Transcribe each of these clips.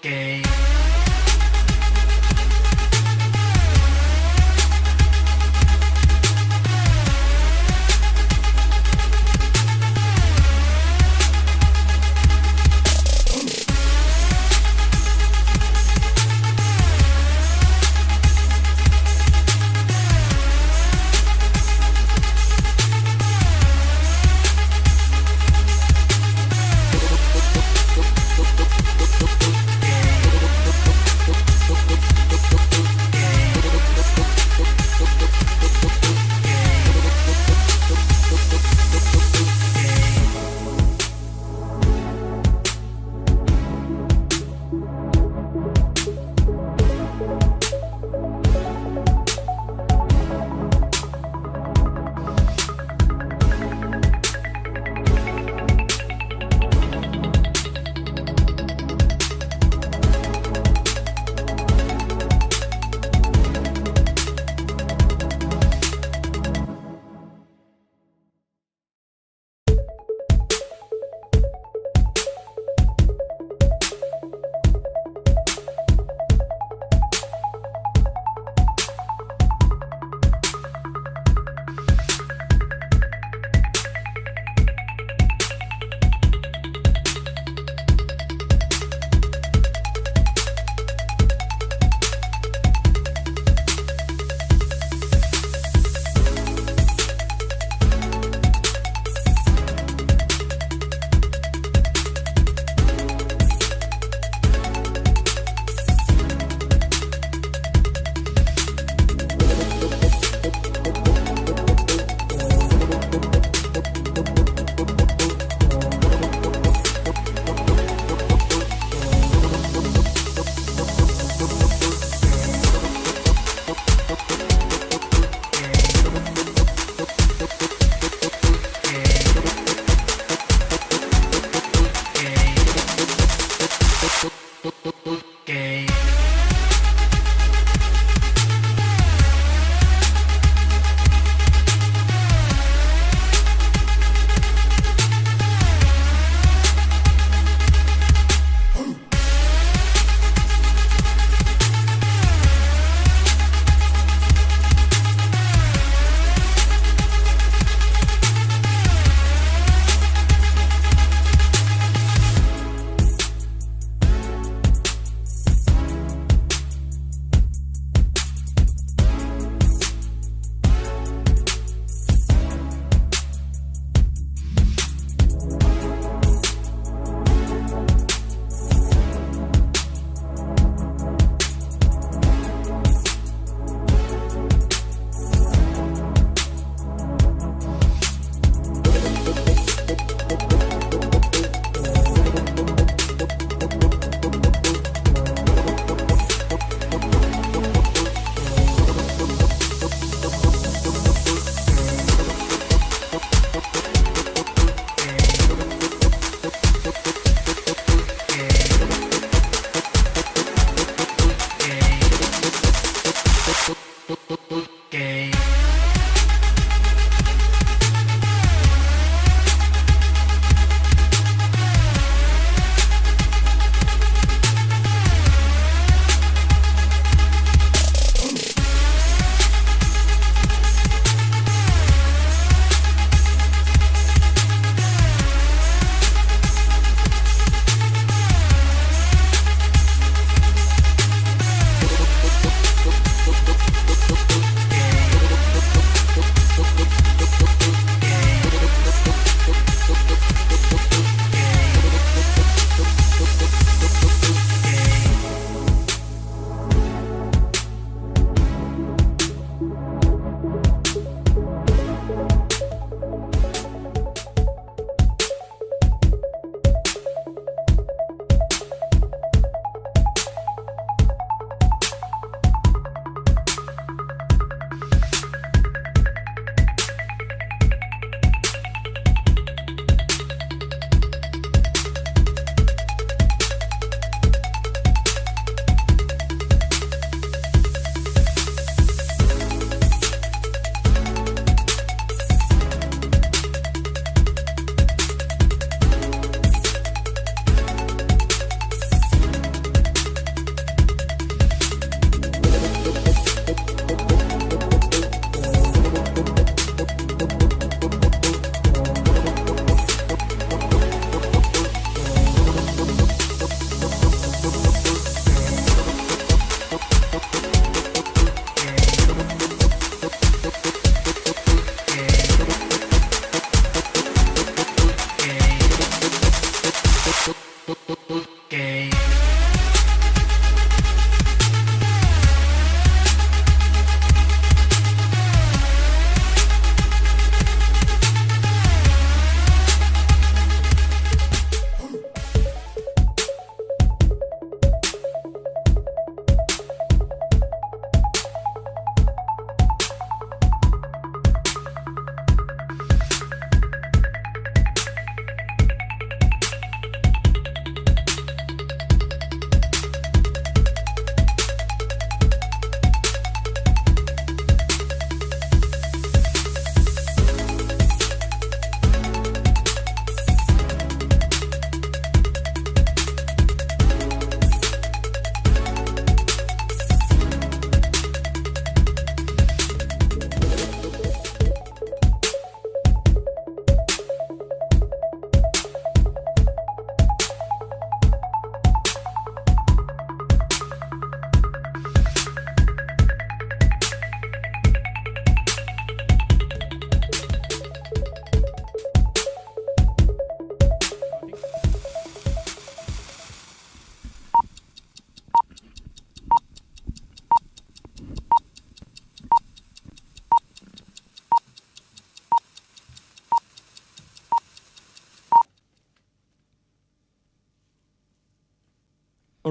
Okay.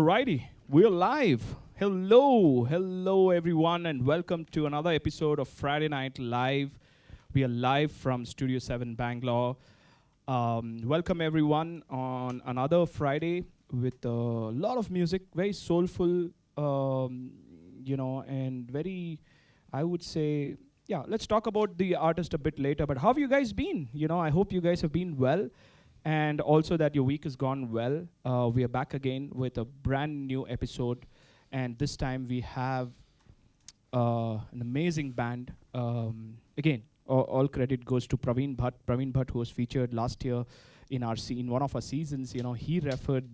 Alrighty, we're live. Hello everyone, and welcome to another episode of Friday Night Live. We are live from Studio 7 Bangalore. Welcome everyone on another Friday with a lot of music, very soulful, and very, I would say, yeah, let's talk about the artist a bit later. But how have you guys been? I hope you guys have been well and also that your week has gone well. We are back again with a brand new episode, and this time we have an amazing band. Again, all credit goes to Praveen Bhatt. Praveen Bhatt, who was featured last year in in one of our seasons. He referred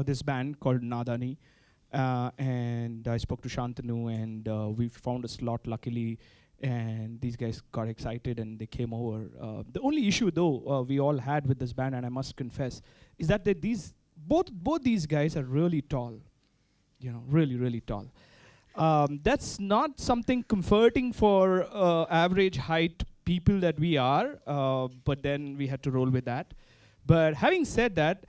this band called Naadaani, and I spoke to Shantanu, and we found a slot luckily. And these guys got excited and they came over. The only issue, though, we all had with this band, and I must confess, is that both these guys are really tall. Really tall. That's not something comforting for average height people that we are, but then we had to roll with that. But having said that,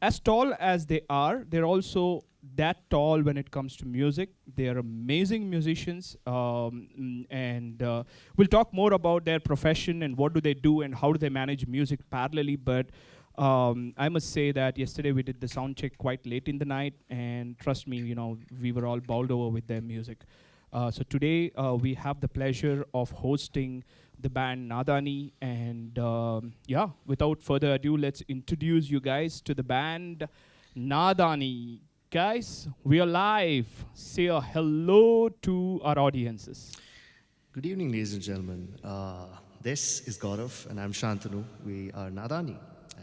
as tall as they are, they're also that tall when it comes to music. They are amazing musicians, and we'll talk more about their profession and what do they do and how do they manage music parallelly. But I must say that yesterday we did the sound check quite late in the night, and trust me, we were all bowled over with their music. So today we have the pleasure of hosting the band Naadaani, and without further ado, let's introduce you guys to the band Naadaani. Guys, we are live. Say a hello to our audiences. Good evening, ladies and gentlemen. This is Gaurav, and I'm Shantanu. We are Naadaani,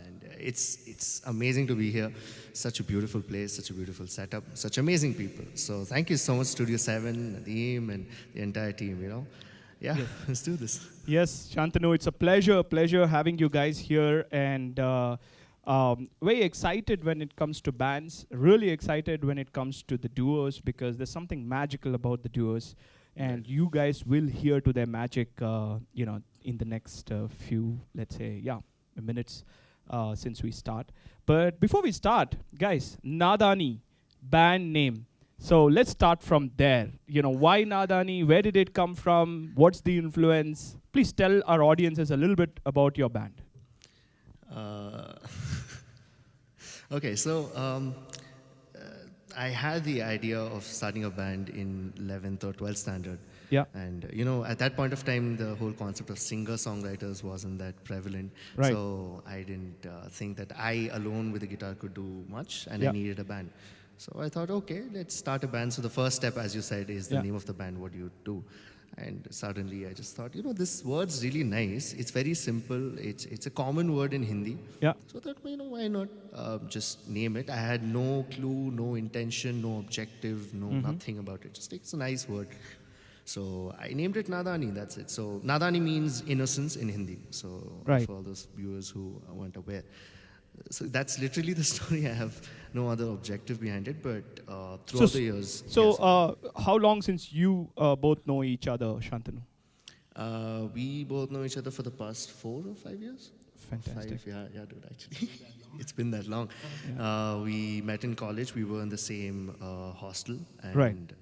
and it's amazing to be here. Such a beautiful place, such a beautiful setup, such amazing people. So thank you so much, Studio 7, Nadeem, and the entire team. Yeah, let's do this. Yes, Shantanu, it's a pleasure having you guys here, and very excited when it comes to bands, really excited when it comes to the duos, because there's something magical about the duos, and you guys will hear to their magic, in the next few, let's say, minutes since we start. But before we start, guys, Naadaani, band name. So let's start from there. Why Naadaani? Where did it come from? What's the influence? Please tell our audiences a little bit about your band. Okay, so I had the idea of starting a band in 11th or 12th standard. Yeah. And, at that point of time, the whole concept of singer-songwriters wasn't that prevalent. Right. So I didn't think that I alone with a guitar could do much, and Yeah. I needed a band. So I thought, okay, let's start a band. So the first step, as you said, is the name of the band. What do you do? And suddenly I just thought, this word's really nice. It's very simple. It's a common word in Hindi. Yeah. So I thought, why not just name it? I had no clue, no intention, no objective, nothing about it. Just it's a nice word. So I named it Naadaani, that's it. So Naadaani means innocence in Hindi. So Right. for all those viewers who weren't aware. So that's literally the story. I have no other objective behind it, but throughout the years. So, yes. how long since you both know each other, Shantanu? We both know each other for the past 4 or 5 years. Fantastic. 5, yeah, dude, actually. It's been that long. We met in college. We were in the same hostel. And Right.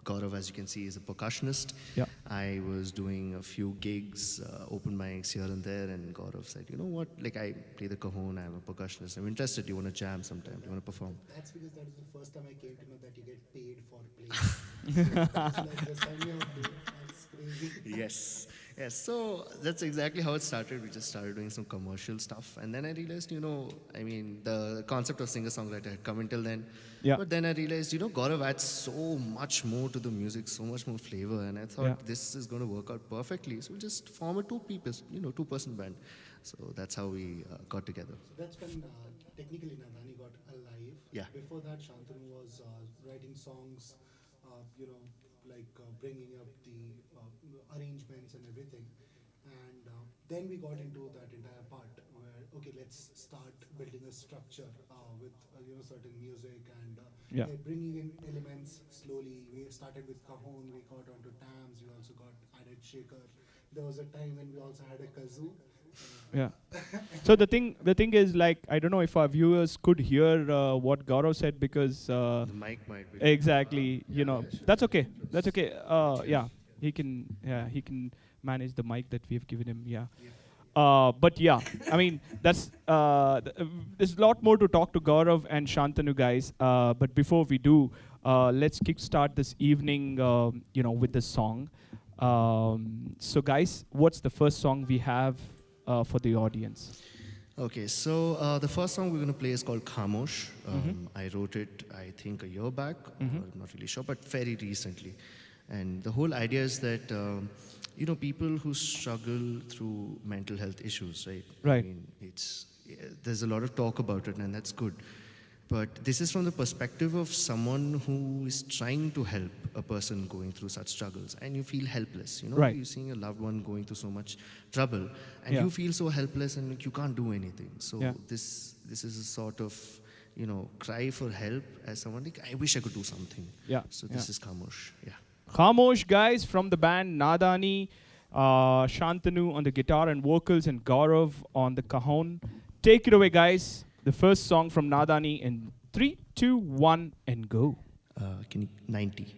Gaurav, as you can see, is a percussionist. Yeah. I was doing a few gigs, open mics here and there, and Gaurav said, you know what, I play the cajon, I'm a percussionist, I'm interested, do you want to jam sometime, do you want to perform? That's because that is the first time I came to know that you get paid for playing. That's like the sign you have to. That's crazy. Yes. So that's exactly how it started. We just started doing some commercial stuff. And then I realized, the concept of singer-songwriter had come until then. Yeah. But then I realized, Gaurav adds so much more to the music, so much more flavor. And I thought this is going to work out perfectly. So we just form a two-person band. So that's how we got together. So that's when technically Naadaani got alive. Yeah. Before that, Shantanu was writing songs, bringing up the arrangements and everything. And then we got into that entire part where, okay, let's start building a structure with certain music and bringing in elements slowly. We started with cajon, we got onto tams, we also got added shaker. There was a time when we also had a kazoo. Yeah. So the thing is, like, I don't know if our viewers could hear what Gaurav said, because The mic might be. exactly, you know, Yeah, sure. that's okay. That's Just okay. cheers. Yeah, he can manage the mic that we've given him. Yeah. Yeah. But yeah, I mean, there's a lot more to talk to Gaurav and Shantanu, guys. But before we do, let's kickstart this evening, with this song. So, guys, what's the first song we have for the audience? Okay, so the first song we're going to play is called Kamosh. Mm-hmm. I wrote it, I think, a year back, Mm-hmm. or I'm not really sure, but very recently. And the whole idea is that, people who struggle through mental health issues, right? Right. I mean, there's a lot of talk about it, and that's good. But this is from the perspective of someone who is trying to help a person going through such struggles, and you feel helpless. Right. You're seeing a loved one going through so much trouble, and Yeah. you feel so helpless, and like, you can't do anything. So Yeah. this is a sort of cry for help as someone like, I wish I could do something. Yeah. So this is Kamosh. Yeah. Kamosh, guys, from the band Naadaani, Shantanu on the guitar and vocals, and Gaurav on the cajon. Take it away, guys. The first song from Naadaani in 3, 2, 1, and go. Can you 90.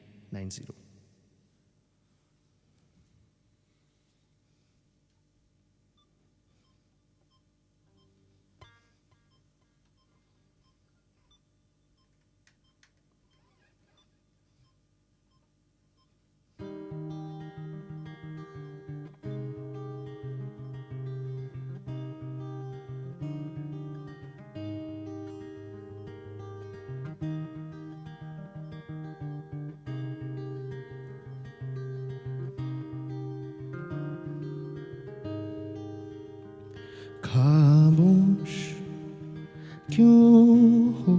खामोश क्यों हो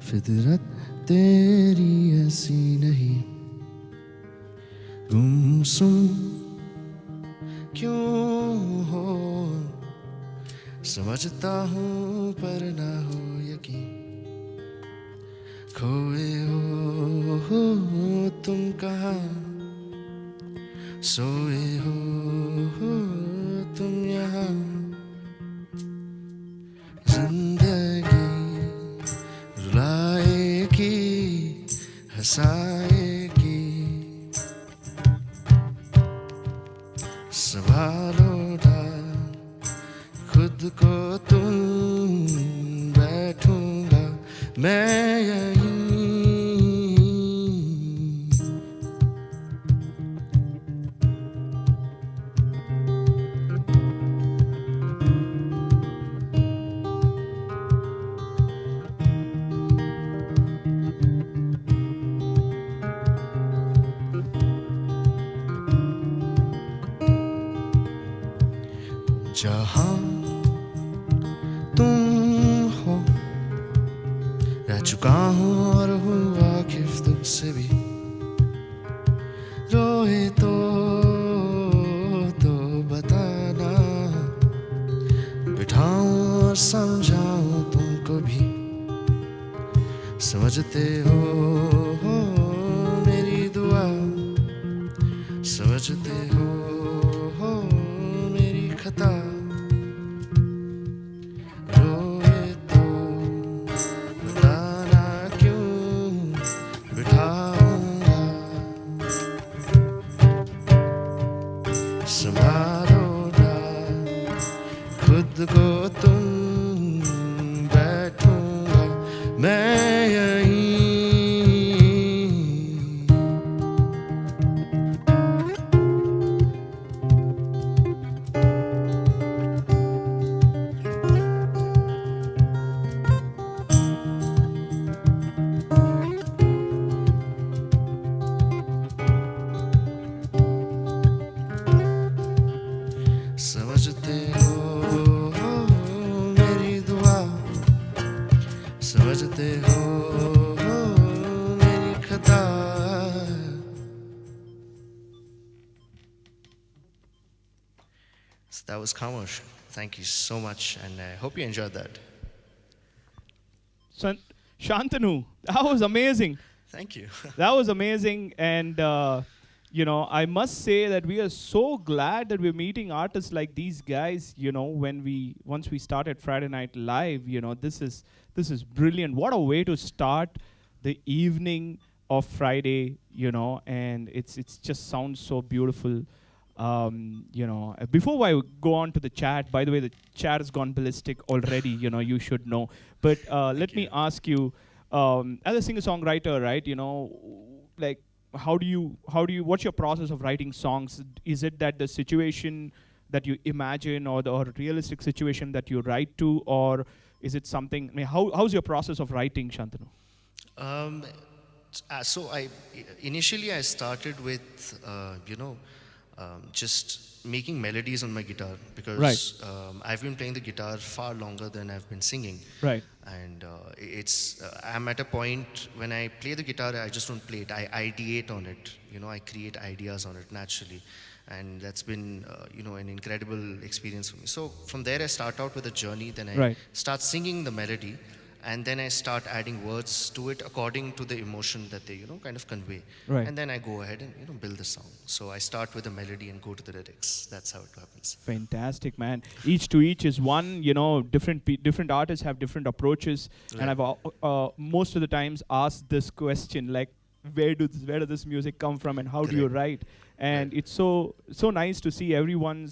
फितरत तेरी ऐसी नहीं गुमसुम क्यों हो समझता हूँ पर ना हो यकीन खोए हो तुम कहाँ सोए हो तुम यहाँ जिंदगी रुलाएगी हंसाएगी संभालो ना खुद को तुम बैठूंगा मैं यहीं जहाँ तुम हो रह चुका हूँ और हूँ वाकिफ तुझसे भी रोए तो बताना बिठाऊं और समझाऊं तुमको भी समझते हो मेरी दुआ समझते हो मेरी खता रोए तो बताना क्यों बिठाऊंगा संभालो ना खुद को तुम बैठूंगा मैं यहीं समझते हो मेरी दुआ समझते हो मेरी खता So that was Kamosh. Thank you so much, and I hope you enjoyed that. Shantanu, that was amazing. Thank you. That was amazing. And, I must say that we are so glad that we're meeting artists like these guys. Once we started Friday Night Live, this is brilliant. What a way to start the evening of Friday, and it's just sounds so beautiful. Before I go on to the chat, by the way, the chat has gone ballistic already. You should know. But let me ask you, as a singer-songwriter, right? Like what's your process of writing songs? Is it that the situation that you imagine or the realistic situation that you write to, or is it something? I mean, how's your process of writing, Shantanu? Um, so initially I started with just making melodies on my guitar because I've been playing the guitar far longer than I've been singing. Right. And I'm at a point when I play the guitar, I just don't play it. I ideate on it. I create ideas on it naturally. And that's been, an incredible experience for me. So from there, I start out with a journey. Then I start singing the melody. And then I start adding words to it according to the emotion that they, kind of convey. Right. And then I go ahead and, build the song. So I start with the melody and go to the lyrics. That's how it happens. Fantastic, man. Each to each is one. Different artists have different approaches. Right. And I've most of the times asked this question, like, where does this music come from, and how do you write? And it's so nice to see everyone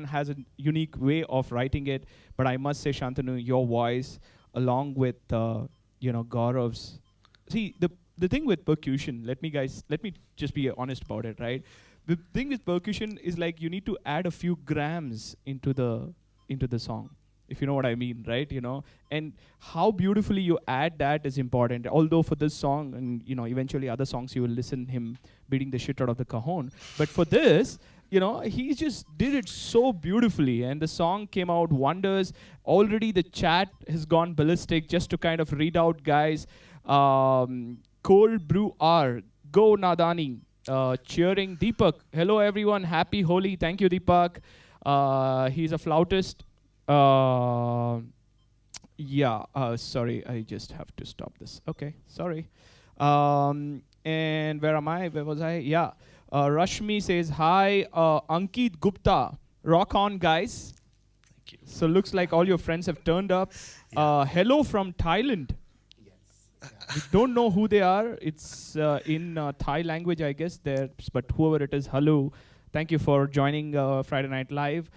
has a unique way of writing it. But I must say, Shantanu, your voice, along with Gaurav's. See, the thing with percussion, let me just be honest about it, right? The thing with percussion is like you need to add a few grams into the song, if you know what I mean, right? And how beautifully you add that is important. Although for this song, and eventually other songs you will listen him beating the shit out of the cajon, but for this, he just did it so beautifully, and the song came out wonders. Already the chat has gone ballistic. Just to kind of read out, guys. Cold Brew R, go Naadaani, cheering Deepak. Hello everyone, happy Holi. Thank you, Deepak. He's a flautist. Sorry, I just have to stop this. Okay, sorry. And where am I? Where was I? Yeah. Rashmi says, hi, Ankit Gupta. Rock on, guys. Thank you. So looks like all your friends have turned up. Hello from Thailand. Yes. We don't know who they are. It's in Thai language, I guess. But whoever it is, hello. Thank you for joining Friday Night Live.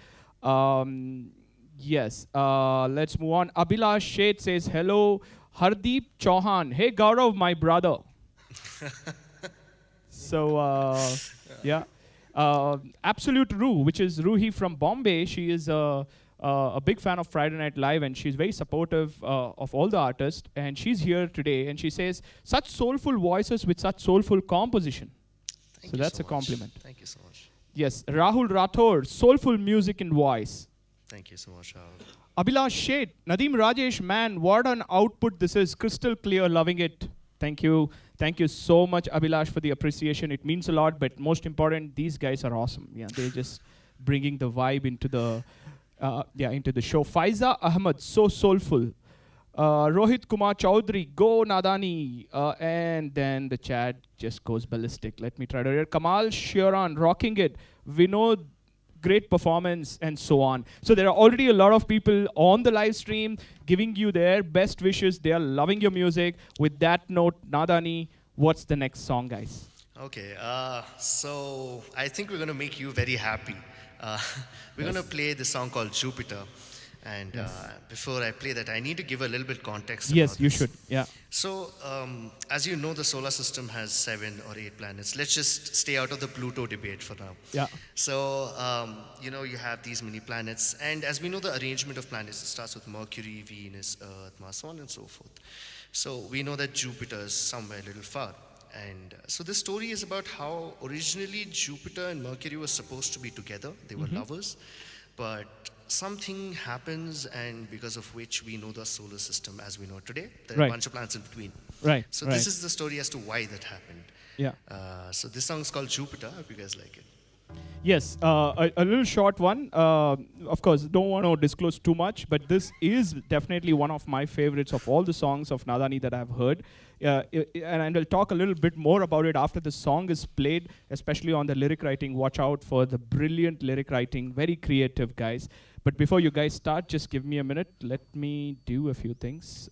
Yes. Let's move on. Abhilash Sheth says, hello. Hardeep Chauhan. Hey, Gaurav, my brother. So, Absolute Roo, which is Ruhi from Bombay. She is a big fan of Friday Night Live, and she's very supportive of all the artists. And she's here today, and she says, such soulful voices with such soulful composition. Thank you that's so a compliment. Much. Thank you so much. Yes, Rahul Rathore, soulful music and voice. Thank you so much, Rahul. Abhilash Sheth, Nadeem Rajesh, man, what an output this is. Crystal clear, loving it. Thank you. Thank you so much, Abhilash, for the appreciation. It means a lot, but most important, these guys are awesome. Yeah, they're just bringing the vibe into the show. Faiza Ahmed, so soulful. Rohit Kumar Chaudhary, go Naadaani. And then the chat just goes ballistic. Let me try to read. Kamal Shiran, rocking it. Vinod, great performance, and so on. So there are already a lot of people on the live stream giving you their best wishes. They are loving your music. With that note, Naadaani, what's the next song, guys? Okay, so I think we're going to make you very happy. We're going to play the song called Jupiter. And before I play that, I need to give a little bit context. Yes, you should. Yeah. So, as you know, the solar system has 7 or 8 planets. Let's just stay out of the Pluto debate for now. Yeah. So, you have these many planets. And as we know, the arrangement of planets, it starts with Mercury, Venus, Earth, Mars, so on and so forth. So, we know that Jupiter is somewhere a little far. And so this story is about how originally Jupiter and Mercury were supposed to be together. They were lovers. But something happens, and because of which we know the solar system as we know it today. There are a bunch of planets in between. Right. So this is the story as to why that happened. Yeah. So this song is called Jupiter. I hope you guys like it. Yes, a little short one. Of course, don't want to disclose too much, but this is definitely one of my favorites of all the songs of Naadaani that I've heard. And I'll talk a little bit more about it after the song is played, especially on the lyric writing. Watch out for the brilliant lyric writing, very creative, guys. But before you guys start, just give me a minute. Let me do a few things.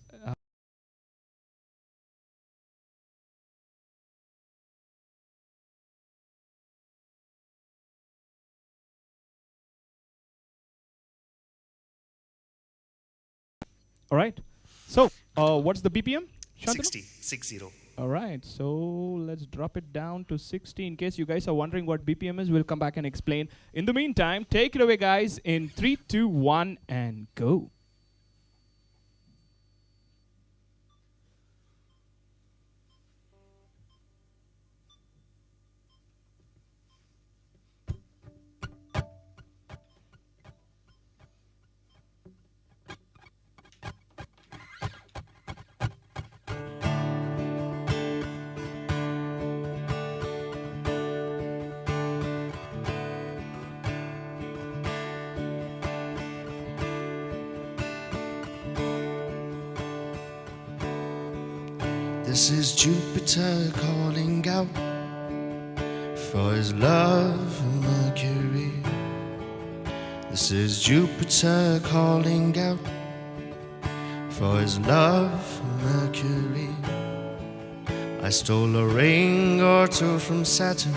All right. So, what's the BPM? Shantanu? 60, 60. All right. So let's drop it down to 60. In case you guys are wondering what BPM is, we'll come back and explain. In the meantime, take it away, guys. In 3, 2, 1, and go. This is Jupiter calling out for his love for Mercury. This is Jupiter calling out for his love for Mercury. I stole a ring or two from Saturn,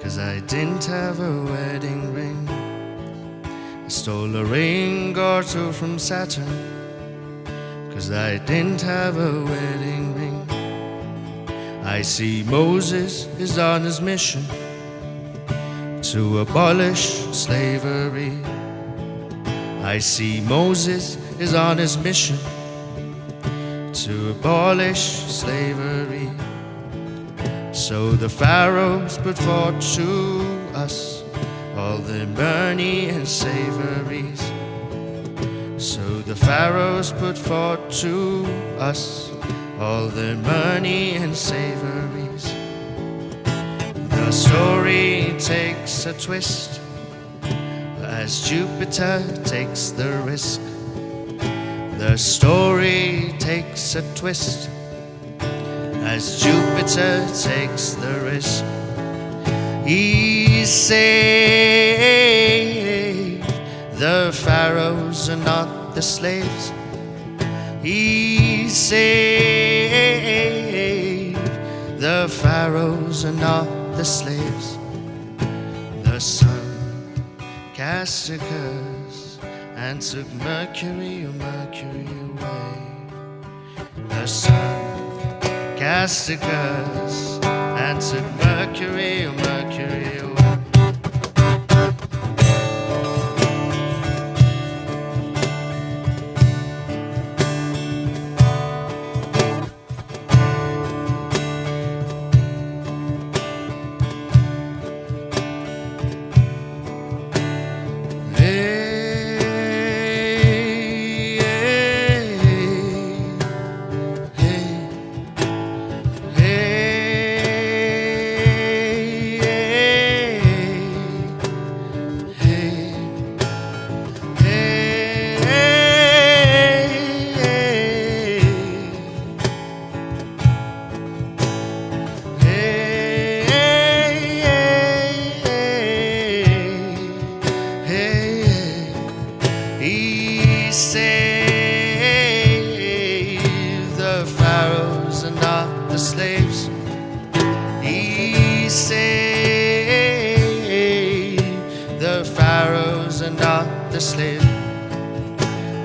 'cause I didn't have a wedding ring. I stole a ring or two from Saturn, 'cause I didn't have a wedding ring. I see Moses is on his mission to abolish slavery. I see Moses is on his mission to abolish slavery. So the pharaohs put forth to us all their money and savories. So the pharaohs put forth to us all their money and savories. The story takes a twist as Jupiter takes the risk. The story takes a twist as Jupiter takes the risk. He saved the pharaohs and not the slaves. He saved the pharaohs and not the slaves. The sun cast a curse and took Mercury away. The sun cast a curse and took Mercury away.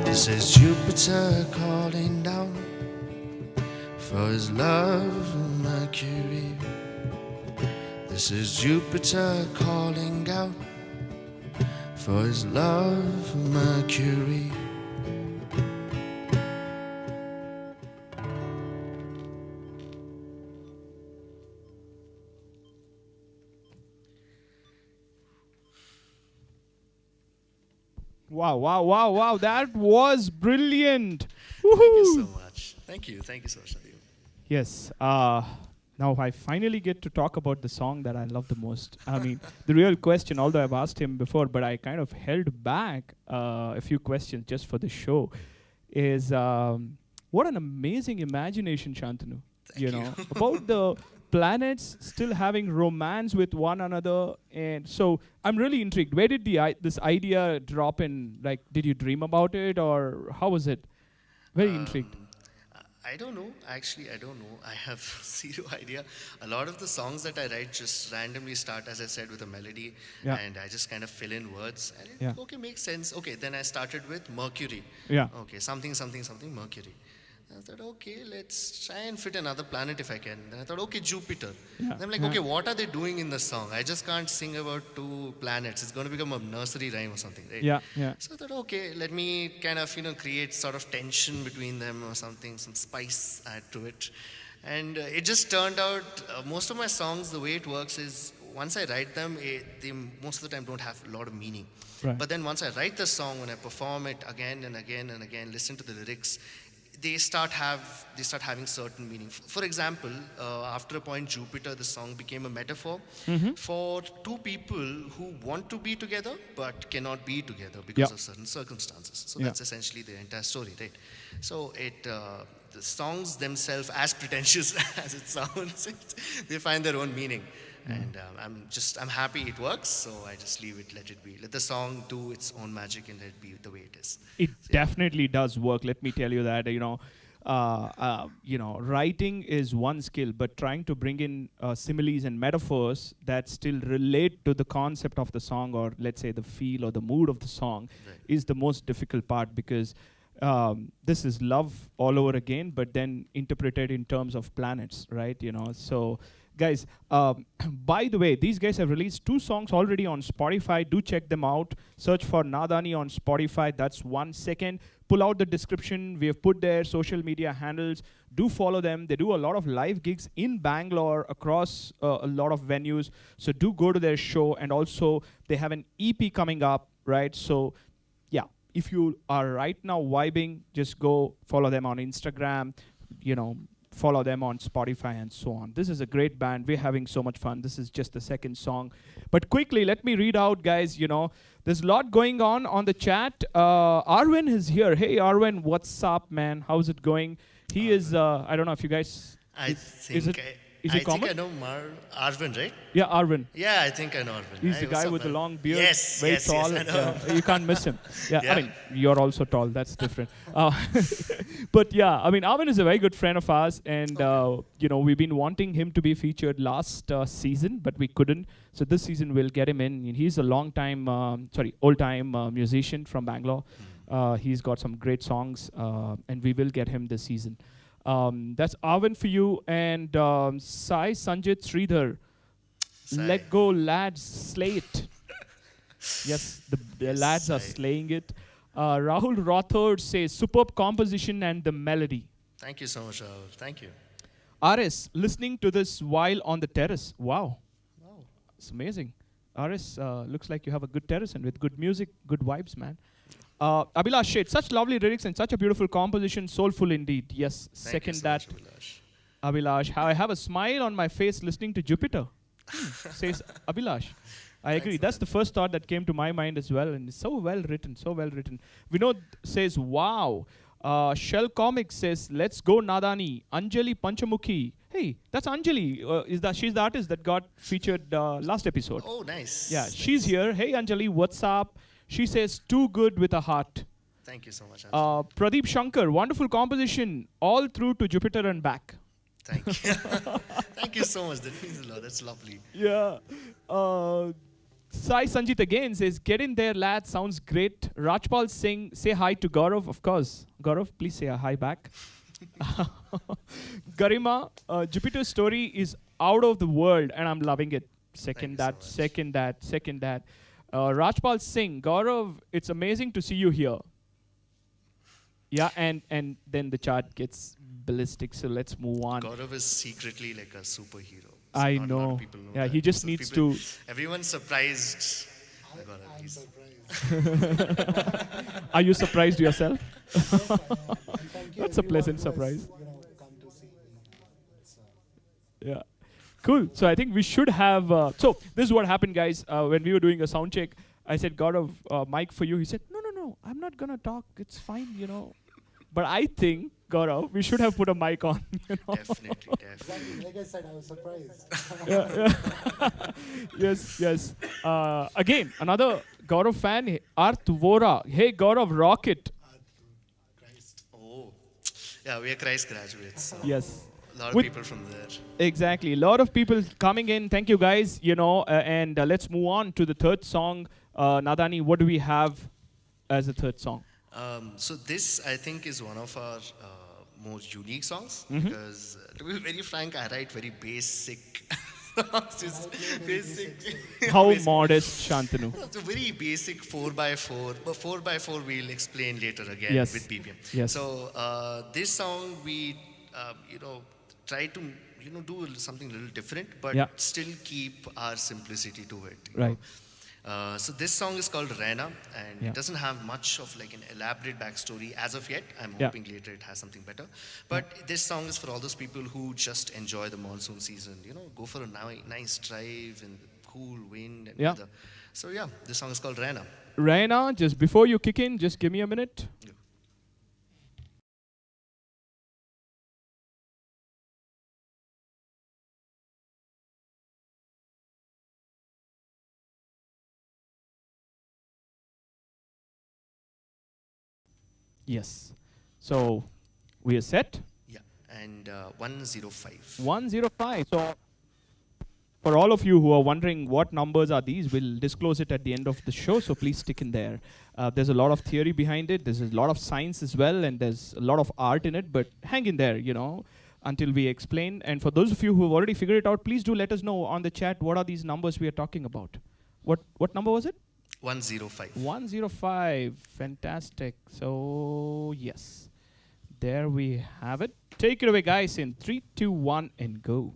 This is Jupiter calling down for his love for Mercury. This is Jupiter calling out for his love for Mercury. Wow, wow, wow, wow. That was brilliant. Thank you so much. Thank you so much, Nadeem. Yes. Now I finally get to talk about the song that I love the most. I mean, the real question, although I've asked him before, but I kind of held back a few questions just for the show, is what an amazing imagination, Shantanu. Thank you. About the planets still having romance with one another, and so I'm really intrigued. Where did this idea drop in? Like, did you dream about it, or how was it? Very intrigued. I don't know. Actually, I don't know. I have zero idea. A lot of the songs that I write just randomly start, as I said, with a melody, Yeah. and I just kind of fill in words. And it, Yeah. okay, makes sense. Okay, then I started with Mercury. Yeah. Okay, something, something, something, Mercury. I thought, okay, let's try and fit another planet if I can. Then I thought, okay, Jupiter. Yeah, Then I'm like, yeah. okay, what are they doing in the song? I just can't sing about two planets. It's going to become a nursery rhyme or something, right? Yeah, yeah. So I thought, okay, let me kind of, create sort of tension between them or something, some spice add to it. And it just turned out, most of my songs, the way it works is, once I write them, they most of the time don't have a lot of meaning. Right. But then once I write the song, when I perform it again and again and again, listen to the lyrics, they start having certain meaning. For example, after a point, Jupiter, the song became a metaphor for two people who want to be together but cannot be together because Yeah. of certain circumstances. So Yeah. that's essentially the entire story, right? So the songs themselves, as pretentious as it sounds, they find their own meaning. And I'm happy it works, so I just leave it, let it be. Let the song do its own magic and let it be the way it is. It definitely does work. Let me tell you that. Writing is one skill, but trying to bring in similes and metaphors that still relate to the concept of the song, or let's say the feel or the mood of the song, Right. is the most difficult part, because this is love all over again, but then interpreted in terms of planets, right? So. Guys, by the way, these guys have released 2 songs already on Spotify. Do check them out. Search for Naadaani on Spotify. That's 1 second. Pull out the description. We have put their social media handles. Do follow them. They do a lot of live gigs in Bangalore across a lot of venues. So do go to their show. And also, they have an EP coming up, right? So, yeah, if you are right now vibing, just go follow them on Instagram, follow them on Spotify and so on. This is a great band. We're having so much fun. This is just the second song. But quickly, let me read out, guys. There's a lot going on the chat. Arvin is here. Hey, Arvin, what's up, man? How's it going? He is, I don't know if you guys... I think is it common? I know Arvind, right? Yeah, Arvin. Yeah, I think I know Arvind. He's Hey, the what's guy up, with the man? long beard, Yes, very yes, tall. yes, I know. You can't miss him. Yeah, I Yeah. mean, you're also tall. That's different. But yeah, I mean, Arvin is a very good friend of ours, and we've been wanting him to be featured last season, but we couldn't. So this season we'll get him in. And he's a old-time musician from Bangalore. He's got some great songs, and we will get him this season. That's Arvin for you, and Sai Sanjit Sridhar. Sai. Let go, lads, slay it. Yes, the Yes, lads are Sai. slaying it. Rahul Rathod says, superb composition and the melody. Thank you so much, Rahul. Thank you. RS, listening to this while on the terrace. Wow, Wow. it's amazing. RS, looks like you have a good terrace and with good music, good vibes, man. Abhilash Sheth, such lovely lyrics and such a beautiful composition, soulful indeed. Yes, Thank second you so that. much, Abhilash. Abhilash, I have a smile on my face listening to Jupiter, says Abhilash. I agree. Thanks, That's man. the first thought that came to my mind as well, and it's so well written, so well written. Vinod says, wow. Shell Comics says, let's go Naadaani. Anjali Panchamukhi. Hey, that's Anjali. She's the artist that got featured last episode. Oh, nice. Yeah, Nice. she's here. Hey, Anjali, what's up? She says, too good with a heart. Thank you so much, Anjali. Pradeep Shankar, wonderful composition, all through to Jupiter and back. Thank you. Thank you so much. That means a lot. That's lovely. Yeah. Sai Sanjit again says, get in there, lads. Sounds great. Rajpal Singh, say hi to Gaurav. Of course. Gaurav, please say a hi back. Garima, Jupiter's story is out of the world, and I'm loving it. Second Thank you so that, much. second that. Rajpal Singh, Gaurav, it's amazing to see you here. Yeah, and then the chart gets ballistic, so let's move on. Gaurav is secretly like a superhero. So I not a lot know. of people know Yeah, that. he just So needs people- to... Everyone's surprised. by Gaurav. I'm He's- surprised. Are you surprised yourself? Yes, I am. And thank you That's a pleasant everyone who has, surprise. come to see me. It's, Yeah. Cool. So I think we should have. So this is what happened, guys. When we were doing a sound check, I said, "God of mic for you." He said, "No. I'm not gonna talk. It's fine, you know." But I think, Gaurav, we should have put a mic on. You know? Definitely, definitely. Like I said, I was surprised. Yes. Again, another Gaurav fan, Arth Vora. Hey, Gaurav, rock it. Christ. Oh, yeah, we are Christ graduates. So Yes. a lot of With- people from there. Exactly. A lot of people coming in. Thank you, guys. You know, and let's move on to the third song. Naadaani, what do we have as a third song? So this, I think, is one of our more unique songs Mm-hmm. because, to be very frank, I write very basic songs. Just basic. How basic. modest, Shantanu. It's a very basic 4x4, but 4x4 we'll explain later again Yes. with BPM. Yes. So this song we, try to, do something a little different, but Yeah. still keep our simplicity to it. you know. Right. So this song is called Rana, and Yeah. it doesn't have much of like an elaborate backstory as of yet. I'm Yeah. hoping later it has something better. But this song is for all those people who just enjoy the monsoon season. Go for a nice drive and cool wind and Yeah. weather. So yeah, this song is called Rana. Raina, just before you kick in, just give me a minute. Yes. So we are set. Yeah, and 105. 105. So for all of you who are wondering what numbers are these, we'll disclose it at the end of the show, so please stick in there. There's a lot of theory behind it. There's a lot of science as well, and there's a lot of art in it, but hang in there, until we explain. And for those of you who have already figured it out, please do let us know on the chat what are these numbers we are talking about. What number was it? 105. 105. Fantastic. So, yes. There we have it. Take it away, guys, in 3, 2, 1, and go.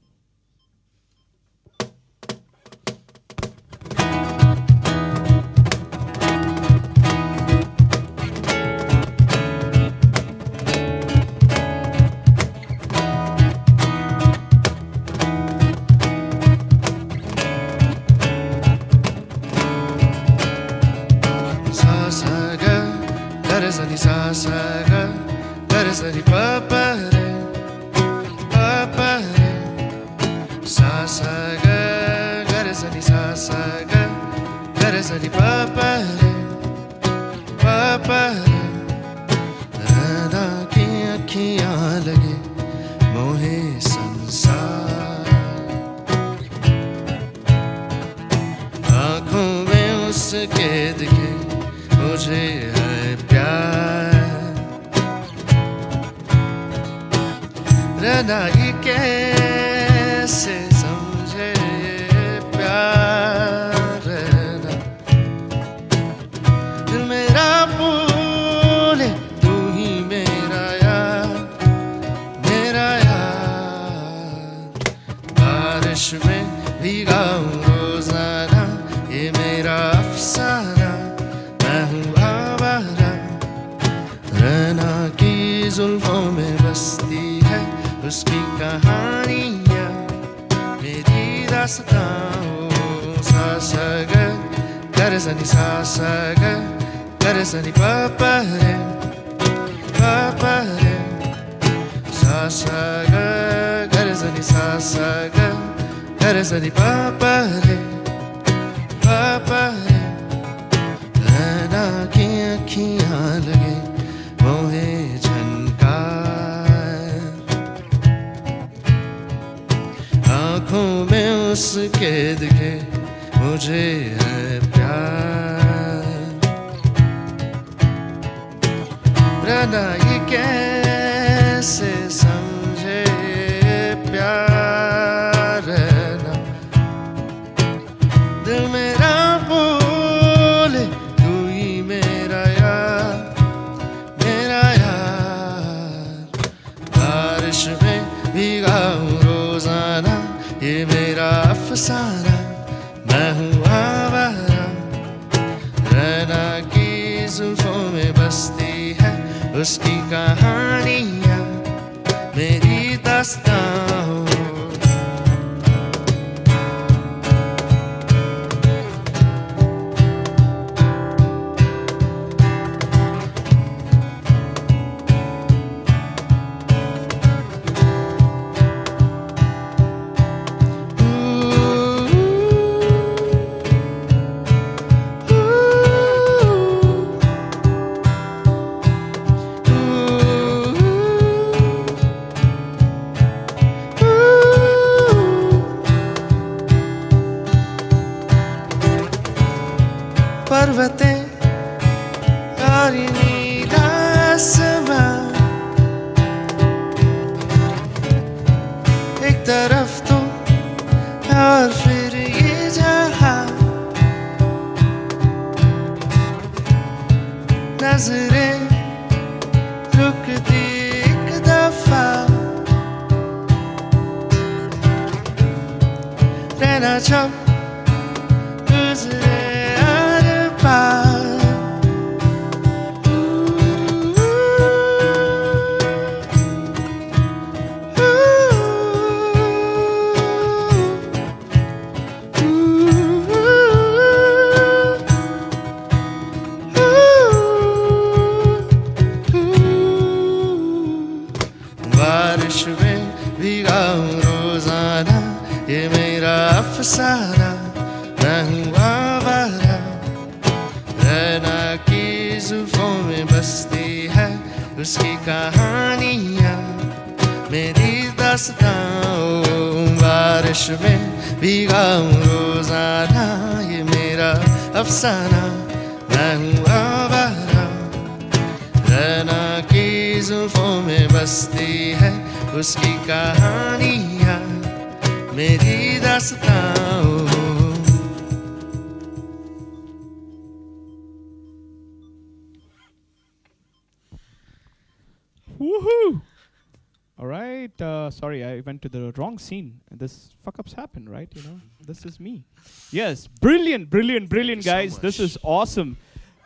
Sa sa ga ga sa ni pa pa re sa sa ga sa ni sa ga sa ni pa pa re Rana की अखियाँ लगे मोहे संसार आँखों में उसके दिखे मुझे है प्यार Rana ये कैसे समझे ये प्यार Rana दिल मेरा बोले तू ही मेरा यार बारिश में भीगा हूँ रोजाना ये मेरा अफसाना मैं हूँ आवारा Rana की जुल्फों में बसती है उसकी कहानियाँ मेरी दास्तां सा सा गा रे सा नि सा सा गा रे सा नि पा पा रे सा सा गा रे सा नि सा सा गा रे सा नि पा पा रे Rana की अखियाँ लगे मोहे आँखों में उसके दिखे मुझे है प्यार Rana ये कैसे समझे प्यार Rana दिल मेरा बोले तू ही मेरा यार बारिश में भीगा हूँ रोजाना ये मेरा अफसाना मैं हूँ आवारा Rana की जुल्फों में बसती है उसकी कहानियाँ मेरी दास्तां पर्वतें और ये नीला आसमां, एक तरफ तो और फिर ये जहां, नजरें रुकती एक दफा, रहना जब गुजरे आर पार। बारिश में भीगा हूँ रोजाना, ये मेरा अफसाना, मैं हूँ आवारा। रैना की जुल्फों में बसती है उसकी कहानियाँ, मेरी दास्तां। बारिश में भीगा हूँ रोजाना, ये मेरा अफसाना, मैं हूँ आवारा। रैना की जुल्फों में बसती है उसकी कहानियाँ, मेरी दास्तां। Woohoo! All right. Sorry, I went to the wrong scene. This fuck ups happen, right? You know, this is me. Yes, brilliant, brilliant, brilliant, Thank you guys. so This much. is awesome.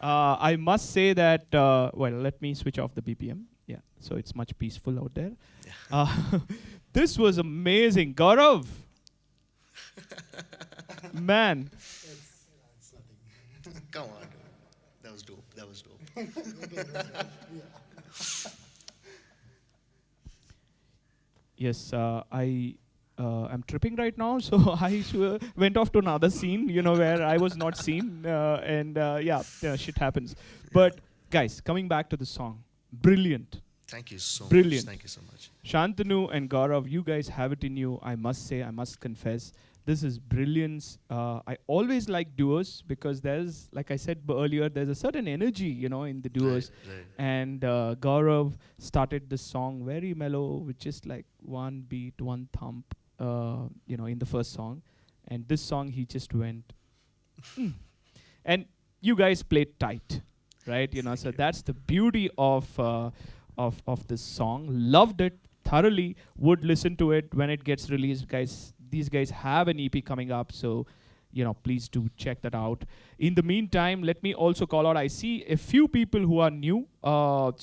I must say that. Well, let me switch off the BPM. Yeah, so it's much peaceful out there. This was amazing, Gaurav. Man, It's nothing. Come on, dude. That was dope. That was dope. yes, I am tripping right now, so I went off to another scene, you know, where I was not seen, and shit happens. But guys, coming back to the song, brilliant. Thank you so Brilliant. much. Thank you so much. Shantanu and Gaurav, you guys have it in you. I must say, I must confess, this is brilliance. I always like duos because there's, like I said earlier, there's a certain energy, you know, in the duos. Right. And Gaurav started this song very mellow with just like one beat, one thump, you know, in the first song. And this song, he just went. "Mm." And you guys played tight, right? You know, so that's the beauty of this song. Loved it thoroughly. Would listen to it when it gets released, guys. These guys have an EP coming up, so you know, please do check that out. In the meantime, let me also call out. I see a few people who are new.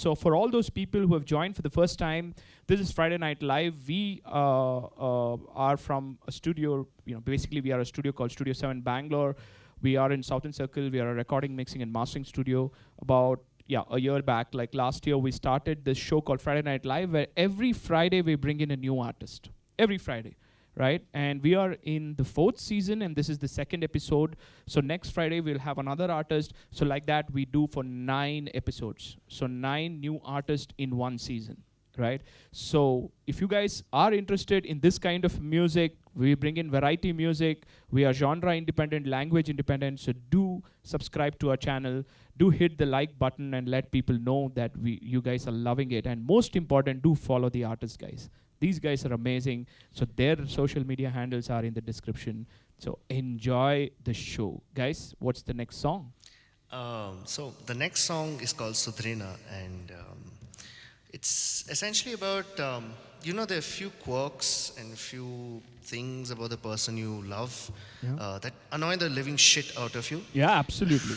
So for all those people who have joined for the first time, this is Friday Night Live. We are from a studio. You know, basically we are a studio called Studio 7 Bangalore. We are in Southern Circle. We are a recording, mixing, and mastering studio. About a year back, like last year, we started this show called Friday Night Live, where every Friday we bring in a new artist. Every Friday, right? And we are in the 4th season, and this is the 2nd episode. So next Friday we'll have another artist. So like that we do for 9 episodes. So 9 new artists in one season, right? So if you guys are interested in this kind of music, we bring in variety music. We are genre independent, language independent. So do subscribe to our channel. Do hit the like button and let people know that you guys are loving it. And most important, do follow the artists, guys. These guys are amazing. So their social media handles are in the description. So enjoy the show. Guys, what's the next song? So the next song is called Sutrena, and it's essentially about, there are a few quirks and a few things about the person you love that annoy the living shit out of you. Yeah, absolutely.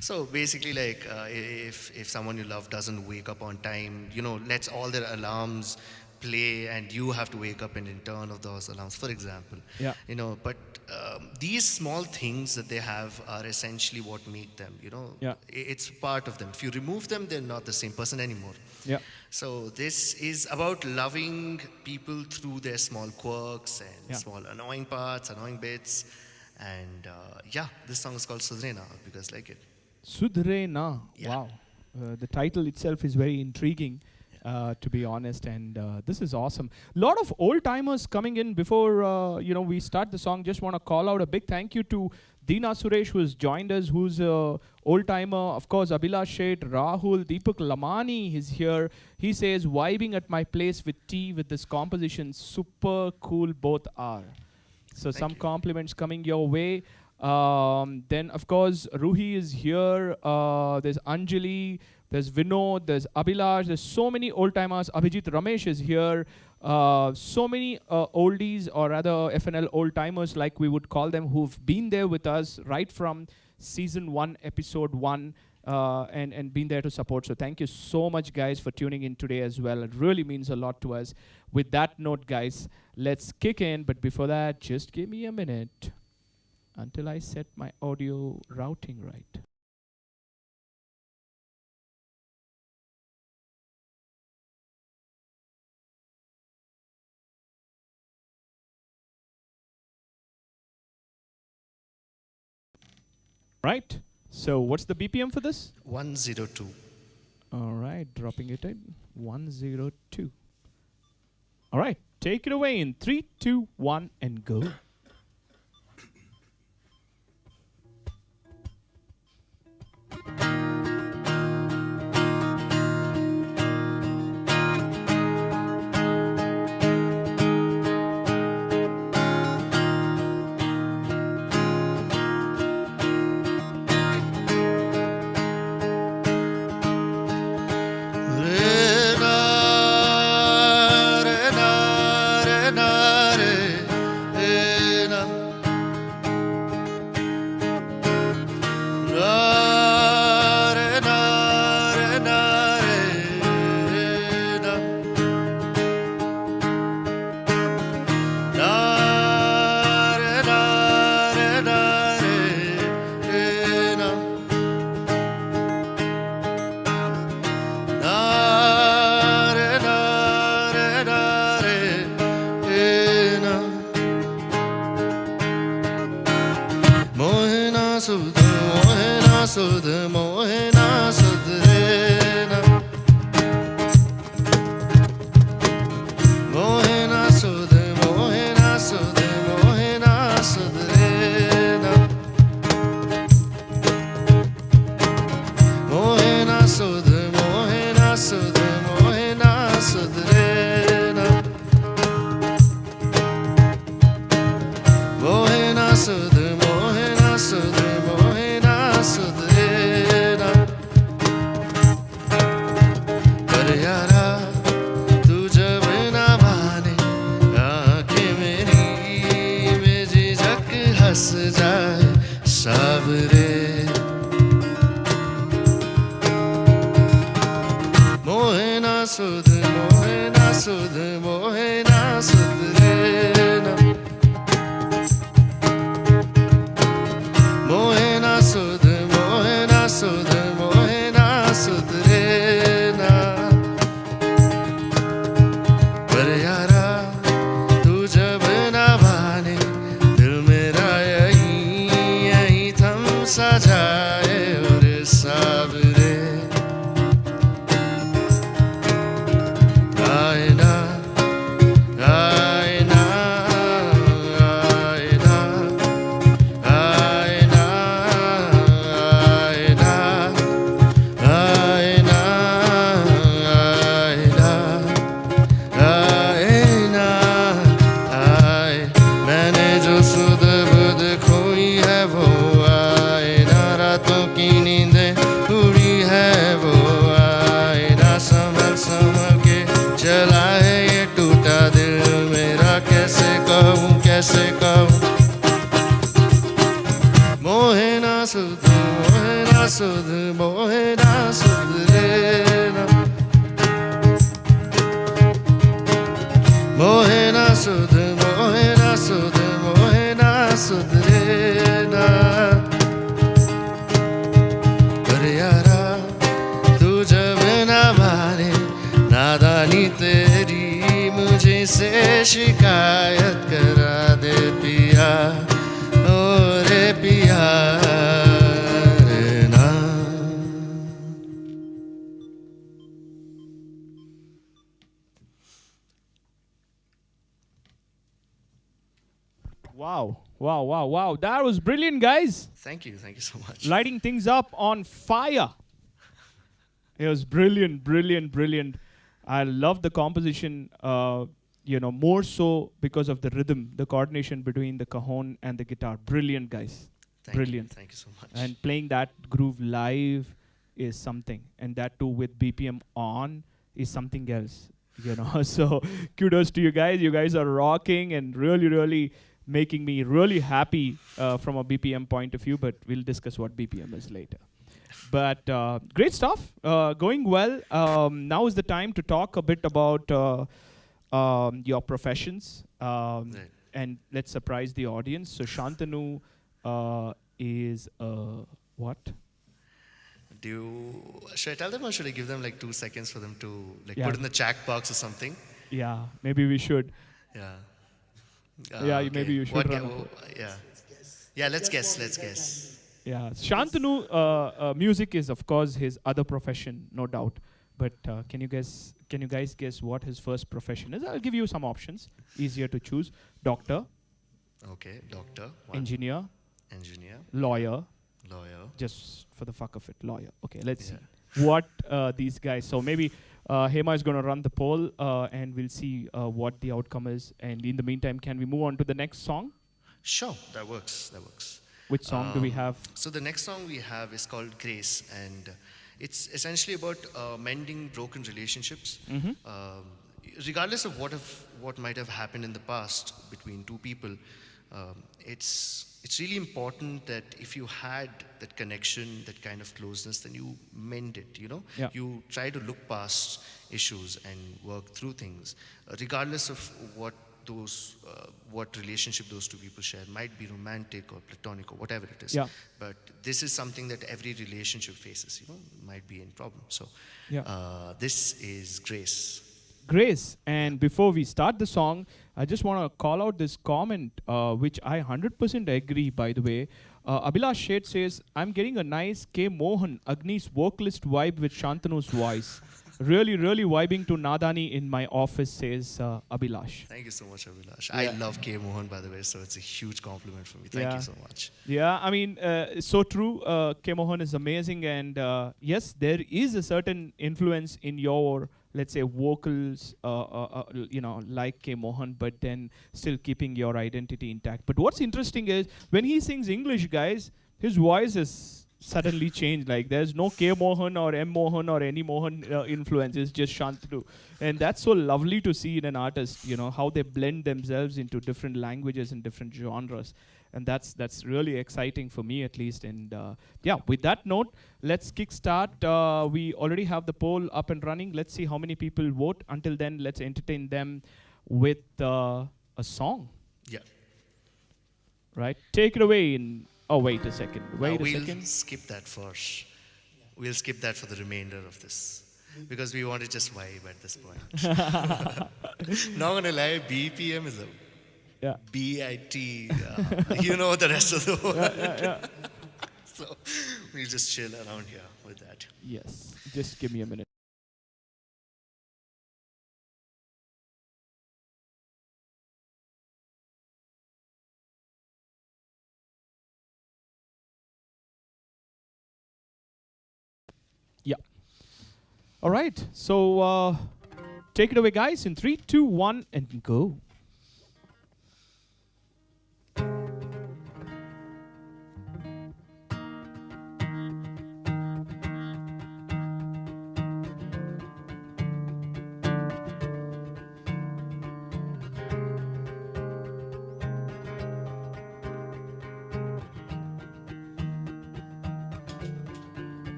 So basically, like, if someone you love doesn't wake up on time, lets all their alarms play, and you have to wake up and in turn of those alarms, for example. Yeah. But these small things that they have are essentially what make them. Yeah. It's part of them. If you remove them, they're not the same person anymore. Yeah. So this is about loving people through their small quirks and small annoying parts, annoying bits. And this song is called Sutrena because like it. Sutrena. Yeah. Wow. The title itself is very intriguing, to be honest, and this is awesome. A lot of old timers coming in before we start the song. Just want to call out a big thank you to Deena Suresh, who has joined us, who's a old timer. Of course, Abhilash Shet, Rahul, Deepak Lamani is here. He says, vibing at my place with tea with this composition. Super cool, both are. So Thank some you. compliments coming your way. Then, of course, Ruhi is here. There's Anjali. There's Vinod. There's Abhilash. There's so many old timers. Abhijit Ramesh is here. So many oldies, or rather FNL old timers, like we would call them, who've been there with us right from season 1, episode 1. And been there to support. So thank you so much, guys, for tuning in today as well. It really means a lot to us. With that note, guys, let's kick in. But before that, just give me a minute until I set my audio routing right. Right. So what's the BPM for this? 102. All right, dropping it in 102. All right, take it away in 3, 2, 1, and go. Re na, re na, re na, re, re na. Ra, re na, re na, re, re na. Na, re na, re na, re, re na. Na, re na, re na, re, re na. Mohena sud, mohena sud, mohena sud, re na. Mohena sud, mohena sud, mohena sud, re na. Mohena sud, mohena sud, mohena sud, re na. Mohena sud, mohena sud, mohena sud, re na. पर यारा तू जब ना माने आंखें मेरी में झिझक हंस जाए सावरे मोहना सुध मोहना सुध मोहना सुध रे ना मोहना सुध मोहना सुध मोहना सुध रे ना पर यारा तू जब ना माने दिल मेरा यहीं यहीं थम सा जाए और सावरे आईना आईना आईना आईना आईना आईना आईना आए मैंने जो सुध बुध खोई है वो आईना रातों की नींदें उड़ी है वो आईना संभल संभल के चला है ये टूटा दिल मेरा कैसे कहूँ मोहना सुध मोहना सुध मोहना सुध रे ना मोहना सुध मोहना सुध मोहना सुध रे ना पर यारा तू जब ना माने नादानी तेरी मुझे से शिकायत करा दे पिया ओ रे पिया रे ना Wow, wow, wow, wow. That was brilliant, guys. Thank you so much. Lighting things up on fire. It was brilliant, brilliant, brilliant. I love the composition, more so because of the rhythm, the coordination between the cajon and the guitar. Brilliant, guys. Brilliant. Thank you so much. And playing that groove live is something. And that too with BPM on is something else. So kudos to you guys. You guys are rocking and really, really making me really happy from a BPM point of view. But we'll discuss what BPM is later. But great stuff. Going well. Now is the time to talk a bit about your professions. Right. And let's surprise the audience. So Shantanu is what? Should I tell them or should I give them like 2 seconds for them to Yeah. put in the chat box or something? Yeah, maybe we should. Yeah. Maybe you should. Rana. Yeah, let's guess. Yeah, Shantanu, music is of course his other profession, no doubt. But can you guys guess what his first profession is? I'll give you some options, easier to choose. Doctor, Okay, doctor, one, engineer, lawyer. Just for the fuck of it, lawyer. Okay, let's see what these guys. So maybe Hema is going to run the poll, and we'll see what the outcome is. And in the meantime, can we move on to the next song? Sure, that works. Which song do we have? So the next song we have is called Grace, and it's essentially about mending broken relationships. Regardless of what might have happened in the past between two people, it's really important that if you had that connection, that kind of closeness, then you mend it, Yeah. You try to look past issues and work through things, regardless of what relationship those two people share, might be romantic or platonic or whatever it is. Yeah. But this is something that every relationship faces, might be in problem. So this is Grace. Grace. And before we start the song, I just want to call out this comment, which I 100% agree, by the way. Abhilash Sheth says, I'm getting a nice K. Mohan, Agni's vocalist vibe with Shantanu's voice. Really, really vibing to Naadaani in my office, says Abhilash. Thank you so much, Abhilash. I love K. Mohan, by the way, so it's a huge compliment for me. Thank you so much. Yeah, I mean, so true. K. Mohan is amazing. And yes, there is a certain influence in your, let's say, vocals, like K. Mohan, but then still keeping your identity intact. But what's interesting is when he sings English, guys, his voice is suddenly changed. Like there's no K. Mohan or M. Mohan or any Mohan influence. It's just Shantanu. And that's so lovely to see in an artist, how they blend themselves into different languages and different genres. And that's really exciting for me, at least. And with that note, let's kickstart. We already have the poll up and running. Let's see how many people vote. Until then, let's entertain them with a song. Yeah. Right? Take it away. Oh, wait a second. We'll skip that We'll skip that for the remainder of this. Because we want to just vibe at this point. Not gonna lie, BPM is a BIT. You know the rest of the word. So we'll just chill around here with that. Yes. Just give me a minute. Yeah. All right. So take it away, guys. In 3, 2, 1, and go.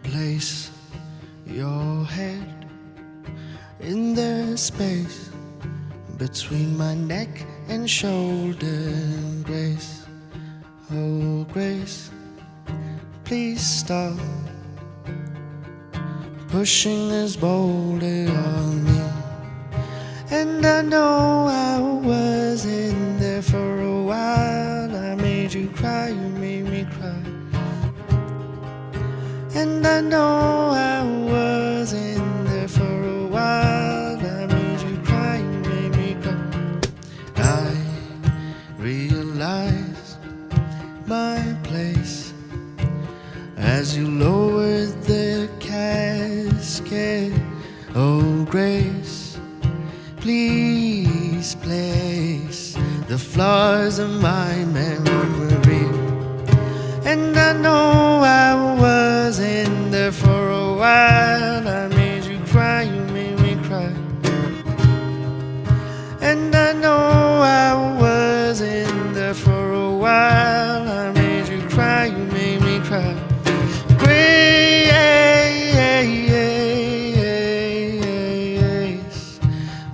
Place your head in the space between my neck and shoulder. Grace, oh Grace, please stop pushing this boulder on me. And I know I was in there for a while. I made you cry, you made me cry. And I know I was in there for a while. I made you cry, you made me cry. I Please place the flaws of my memory. And I know I was in there for a while. I made you cry, you made me cry. And I know I was in there for a while. I made you cry, you made me cry. Grace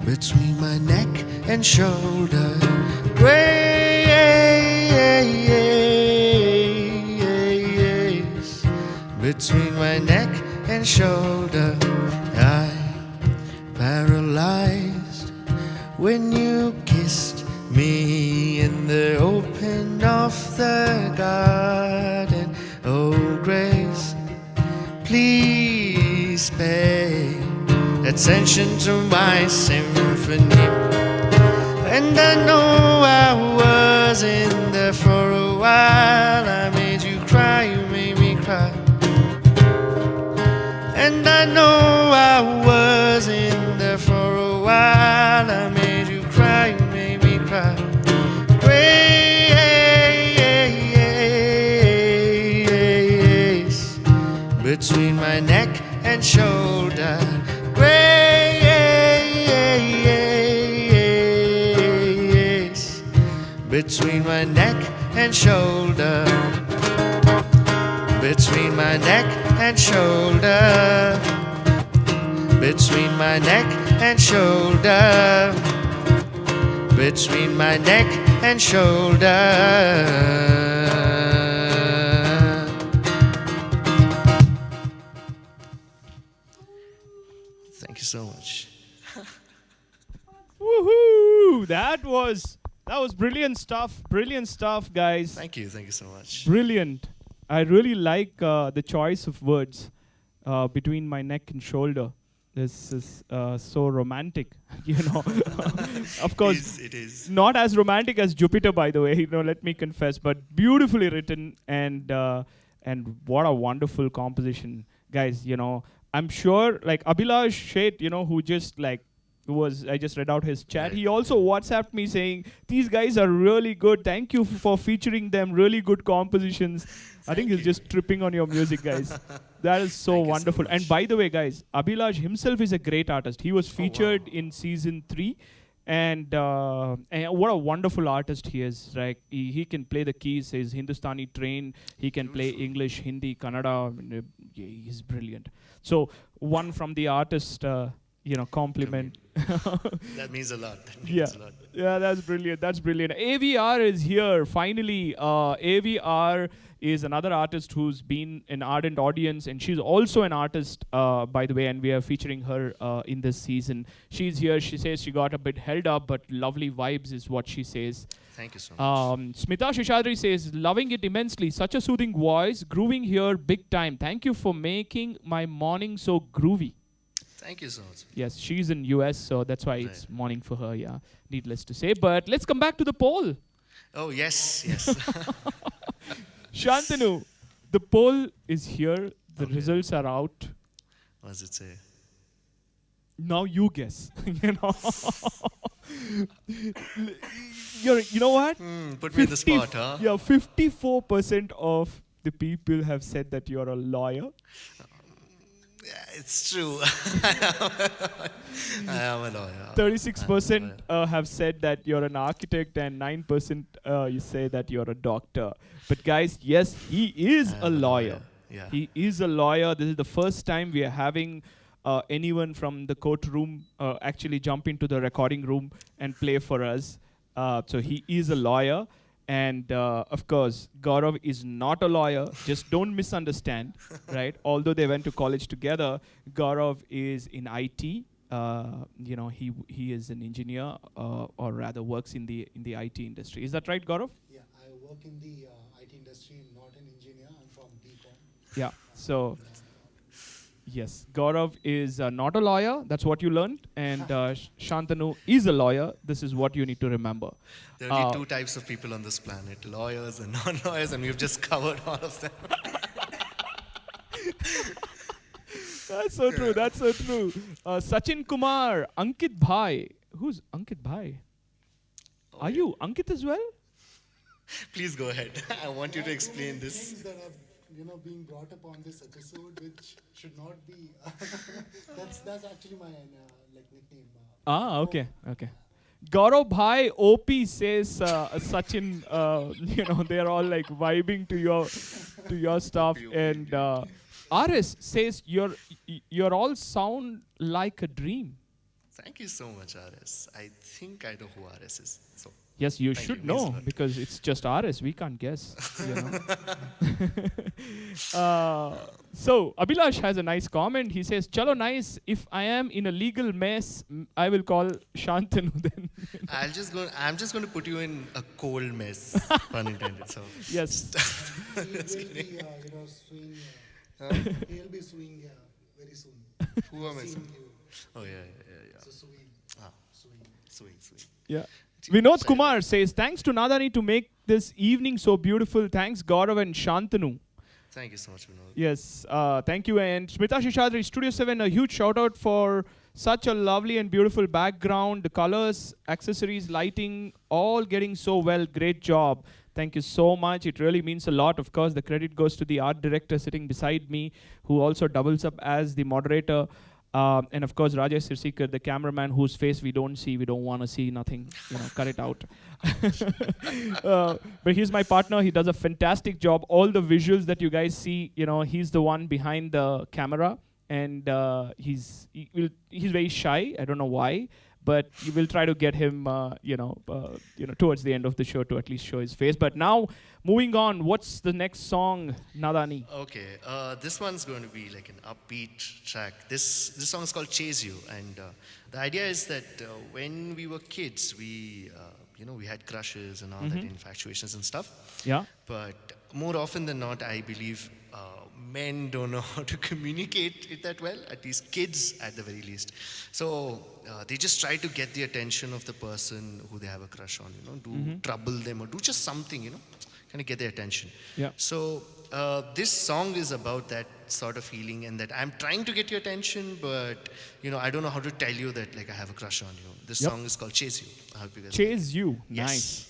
between my neck and shoulder. Grace between my neck and shoulder. I paralyzed when you kissed me in the open of the garden. Oh, Grace, please pay attention to my symphony. And I know I was in there for a while. I made you cry, you made me cry. And I know I was in there for a while. I made you cry, you made me cry. Grace between my neck and shoulder. Grace between my neck and shoulder. Between my neck and shoulder. Between my neck and shoulder. Between my neck and shoulder. Thank you so much. Woohoo! That was brilliant stuff. Brilliant stuff, guys. Thank you so much. Brilliant. I really like the choice of words between my neck and shoulder. This is so romantic, you know. Of course, It is. not as romantic as Jupiter, by the way. You know, let me confess, but beautifully written and what a wonderful composition, guys. You know, I'm sure like Abhilash Sheth, you know, who just like I just read out his chat. Right. He also WhatsApped me saying, these guys are really good. Thank you for featuring them. Really good compositions. I think he's just tripping on your music, guys. That is so Thank you so wonderful. And much. by the way, guys, Abhilash himself is a great artist. He was featured wow. in season 3. And what a wonderful artist he is. Right? He can play the keys. He's Hindustani trained. He can play English, Hindi, Kannada. Yeah, he's brilliant. So one from the artist, compliment. That means a lot. That Yeah. means a lot. Yeah, that's brilliant. That's brilliant. AVR is here. Finally, AVR is another artist who's been an ardent audience, and she's also an artist, by the way, and we are featuring her in this season. She's here. She says she got a bit held up, but lovely vibes is what she says. Thank you so much. Smita Shishadri says, loving it immensely. Such a soothing voice. Grooving here big time. Thank you for making my morning so groovy. Thank you so much. Yes, she's in US, so that's why it's morning for her, yeah. Needless to say. But let's come back to the poll. Oh, yes. Shantanu, the poll is here. The Okay. results are out. What does it say? Now you guess. You know what? Put me in the 50 spot, huh? Yeah, 54% of the people have said that you're a lawyer. Yeah, it's true. I am a lawyer. 36% have said that you're an architect, and 9% you say that you're a doctor. But guys, yes, he is I a am lawyer. Yeah. He is a lawyer. This is the first time we are having anyone from the courtroom actually jump into the recording room and play for us. So he is a lawyer. And of course, Gaurav is not a lawyer. Just don't misunderstand, right? Although they went to college together, Gaurav is in IT. He is an engineer, or rather works in the IT industry. Is that right, Gaurav? Yeah, I work in the IT industry, not an engineer. I'm from BCom. Yeah. So, yes, Gaurav is not a lawyer. That's what you learned. And Shantanu is a lawyer. This is what you need to remember. There are only two types of people on this planet, lawyers and non-lawyers, and we've just covered all of them. That's so true. That's so true. Sachin Kumar, Ankit Bhai. Who's Ankit Bhai? Are you Ankit as well? Please go ahead. I want you to explain this. Things that have, being brought up on this episode, which should not be. That's actually my like nickname. Okay, okay. Gaurav Bhai OP says Sachin, they're all like vibing to your stuff, and RS says you're all sound like a dream. Thank you so much, RS. I think I know who RS is. So Yes, you thank should you. Means a know lot. because it's just RS. We can't guess. So Abhilash has a nice comment. He says, "Chalo nice. If I am in a legal mess, I will call Shantanu then." I'm just going to put you in a cold mess, pun intended. So Yes. He will be, suing. He'll be suing very soon. who am I? Seeing you. Oh yeah. So suing. Ah, Suing. sweet. Yeah. Vinod Kumar says, "Thanks to Naadaani to make this evening so beautiful. Thanks Gaurav and Shantanu." Thank you so much, Vinod. Yes, thank you. And Smita Shishadri, Studio 7, a huge shout out for such a lovely and beautiful background. The colors, accessories, lighting, all getting so well. Great job. Thank you so much. It really means a lot. Of course, the credit goes to the art director sitting beside me, who also doubles up as the moderator. And of course, Rajesh Sirsikar, the cameraman whose face we don't see, we don't want to see nothing, cut it out. But he's my partner. He does a fantastic job. All the visuals that you guys see, he's the one behind the camera, and he's very shy. I don't know why, but we will try to get him, towards the end of the show to at least show his face. But now, moving on, what's the next song, Naadaani? Okay, this one's going to be like an upbeat track. This song is called "Chase You," and the idea is that when we were kids, we had crushes and all that, infatuations and stuff. Yeah. But more often than not, I believe men don't know how to communicate it that well, at least kids at the very least. So they just try to get the attention of the person who they have a crush on, do trouble them or do just something, kind of get their attention. Yeah. So this song is about that sort of feeling, and that I'm trying to get your attention, but I don't know how to tell you that like I have a crush on you. This song is called "Chase You." I hope you guys Chase You. Yes. Nice.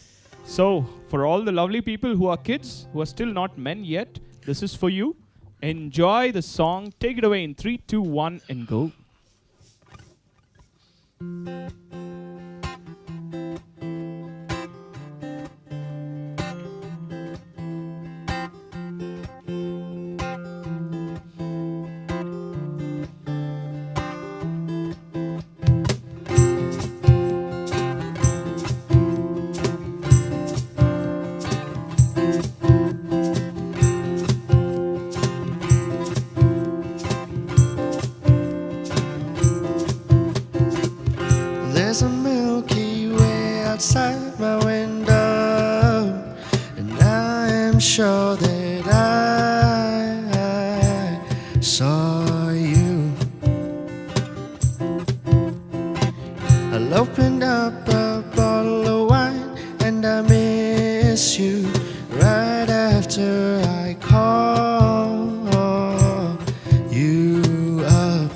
So, for all the lovely people who are kids, who are still not men yet, this is for you. Enjoy the song. Take it away in 3, 2, 1, and go. There's a Milky Way outside my window, and I am sure that I saw you. I'll open up a bottle of wine, and I miss you right after I call you up.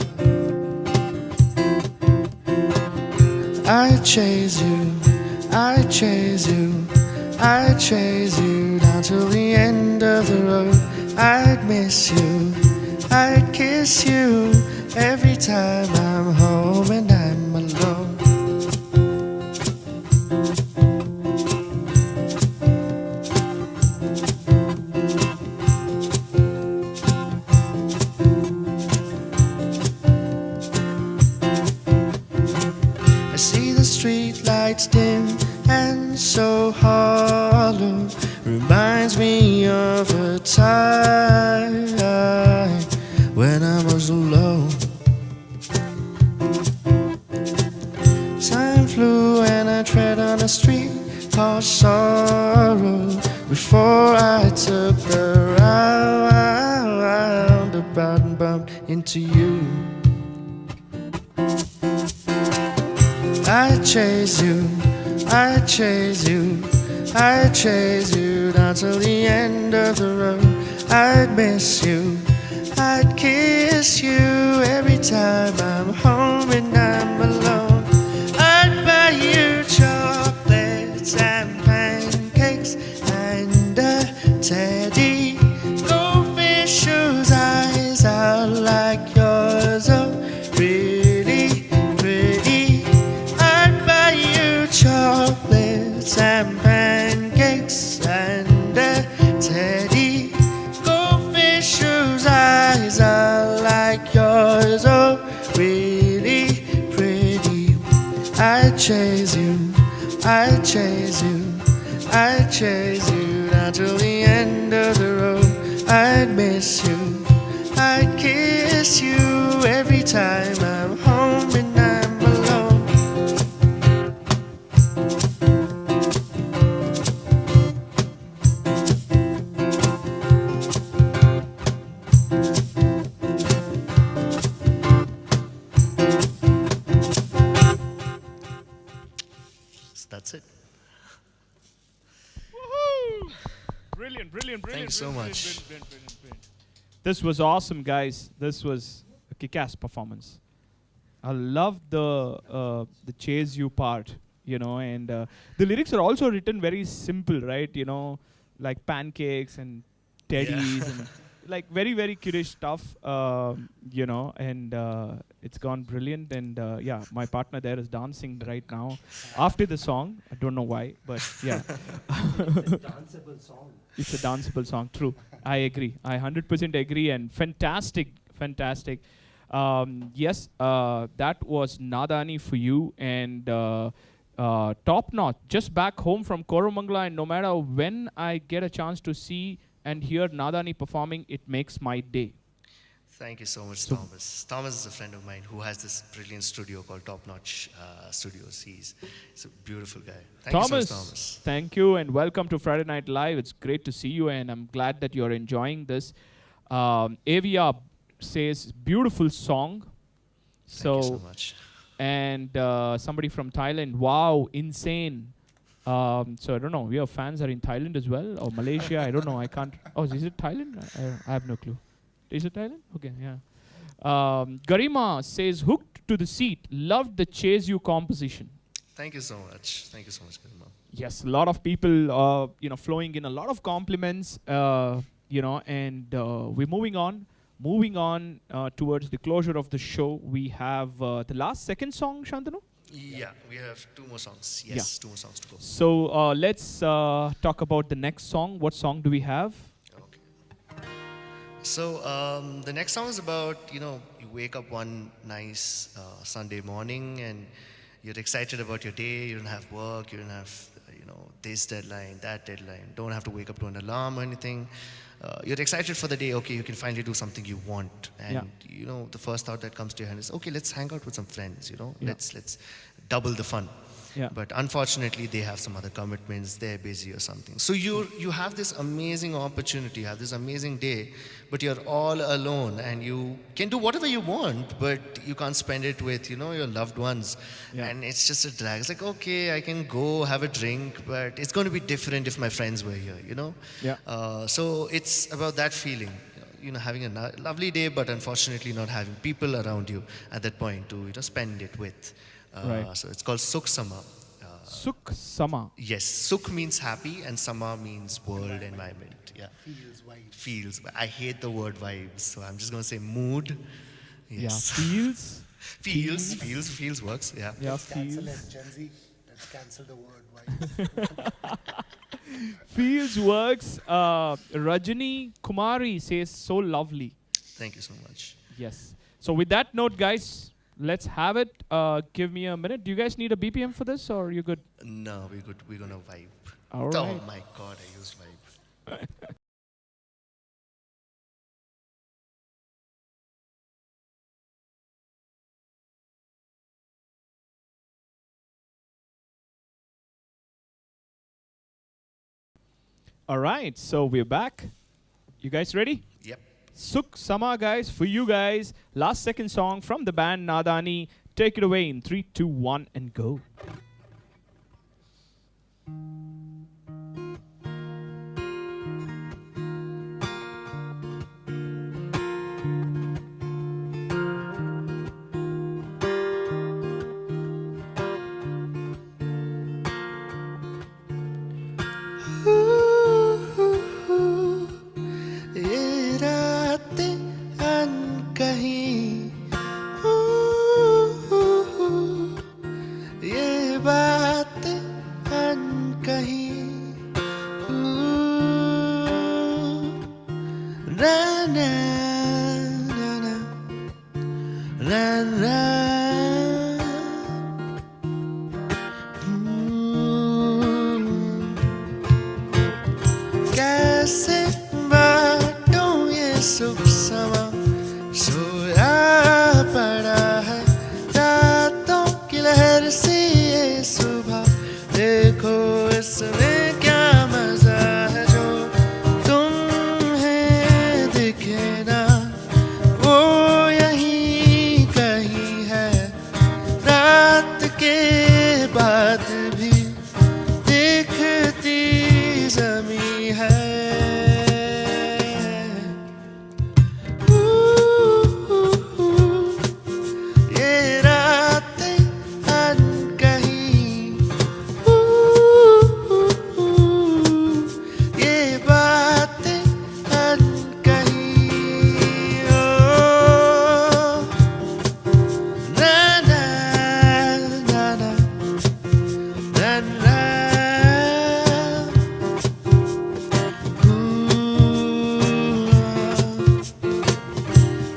I chase you, I chase you, I chase you down till the end of the road. I'd miss you, I'd kiss you every time I'm home and I'm alone. I see the street lights dim and so hollow. Reminds me of a time when I was alone. Time flew and I tread on a street called sorrow before I took the roundabout and bumped into you. I chase you, I chase you, I chase you down till the end of the road. I'd miss you, I'd kiss you every time I'm home and I'm alone. I'd buy you chocolates chocolates and pancakes and a teddy goldfish whose eyes are like yours. Oh, really pretty. I chase you, I chase you, I chase you down till the end of the road. I'd miss you, I'd kiss you every time I'm home and I'm alone. So that's it. Woohoo! Brilliant, brilliant, brilliant. Thank you so brilliant, much. brilliant. This was awesome, guys. This was a kick-ass performance. I love the chase you part, you know, and the lyrics are also written very simple, right? You know, like pancakes and teddies Yeah. and like very very curious stuff, you know, and it's gone brilliant. And yeah, my partner there is dancing right now after the song. I don't know why, but yeah. It's a danceable song. It's a danceable song, true. I agree. I 100% agree. And fantastic, fantastic. Yes, that was Naadaani for you. And top notch. Just back home from Koromangala, and no matter when I get a chance to see and hear Naadaani performing, it makes my day. Thank you so much, So- Thomas. Thomas is a friend of mine who has this brilliant studio called Top Notch Studios. He's a beautiful guy. Thank you so much, Thomas. Thank you and welcome to Friday Night Live. It's great to see you, and I'm glad that you're enjoying this. Avia says, beautiful song. Thank you so much. And somebody from Thailand, wow, insane. So I don't know, your fans are in Thailand as well, or Malaysia, I don't know, I can't. Oh, is it Thailand? I have no clue. Is it Thailand? Okay, yeah. Garima says, hooked to the seat, loved the Chase You composition. Thank you so much. Thank you so much, Karima. Yes, a lot of people, you know, flowing in a lot of compliments, you know, and we're moving on. Moving on towards the closure of the show, we have the last second song, Shantanu. Yeah, we have two more songs. Yes, two more songs to go. So let's talk about the next song. What song do we have? Okay. So the next song is about, you wake up one nice Sunday morning and you're excited about your day. You don't have work. You don't have, this deadline, that deadline. Don't have to wake up to an alarm or anything. You're excited for the day. Okay, you can finally do something you want. And, the first thought that comes to your head is, okay, let's hang out with some friends, Yeah. Let's double the fun. Yeah. But unfortunately, they have some other commitments. They're busy or something. So you have this amazing opportunity, you have this amazing day, but you're all alone and you can do whatever you want, but you can't spend it with, your loved ones. Yeah. And it's just a drag. It's like, okay, I can go have a drink, but it's going to be different if my friends were here, Yeah. So it's about that feeling. Having a lovely day, but unfortunately not having people around you at that point to spend it with. Right. So it's called Suksama. Suksama. Yes, Suk means happy and Sama means world, environment. Yeah. Feels vibes. Feels. I hate the word vibes, so I'm just going to say mood. Yes. Yeah. Feels. Feels works. Yeah. Yeah. Let's cancel Feels. it, Gen Z. Let's cancel the word vibes. Feels works. Rajani Kumari says, so lovely. Thank you so much. Yes. So with that note, guys, let's have it. Give me a minute. Do you guys need a BPM for this, or are you good? No, we're good. We're going to vibe. All Oh right. my God, I used vibe. All right. So we're back. You guys ready? Yep. Suksama, guys, for you guys. Last second song from the band Naadaani. Take it away in 3, 2, 1, and go. ये रातें अनकहीं, ये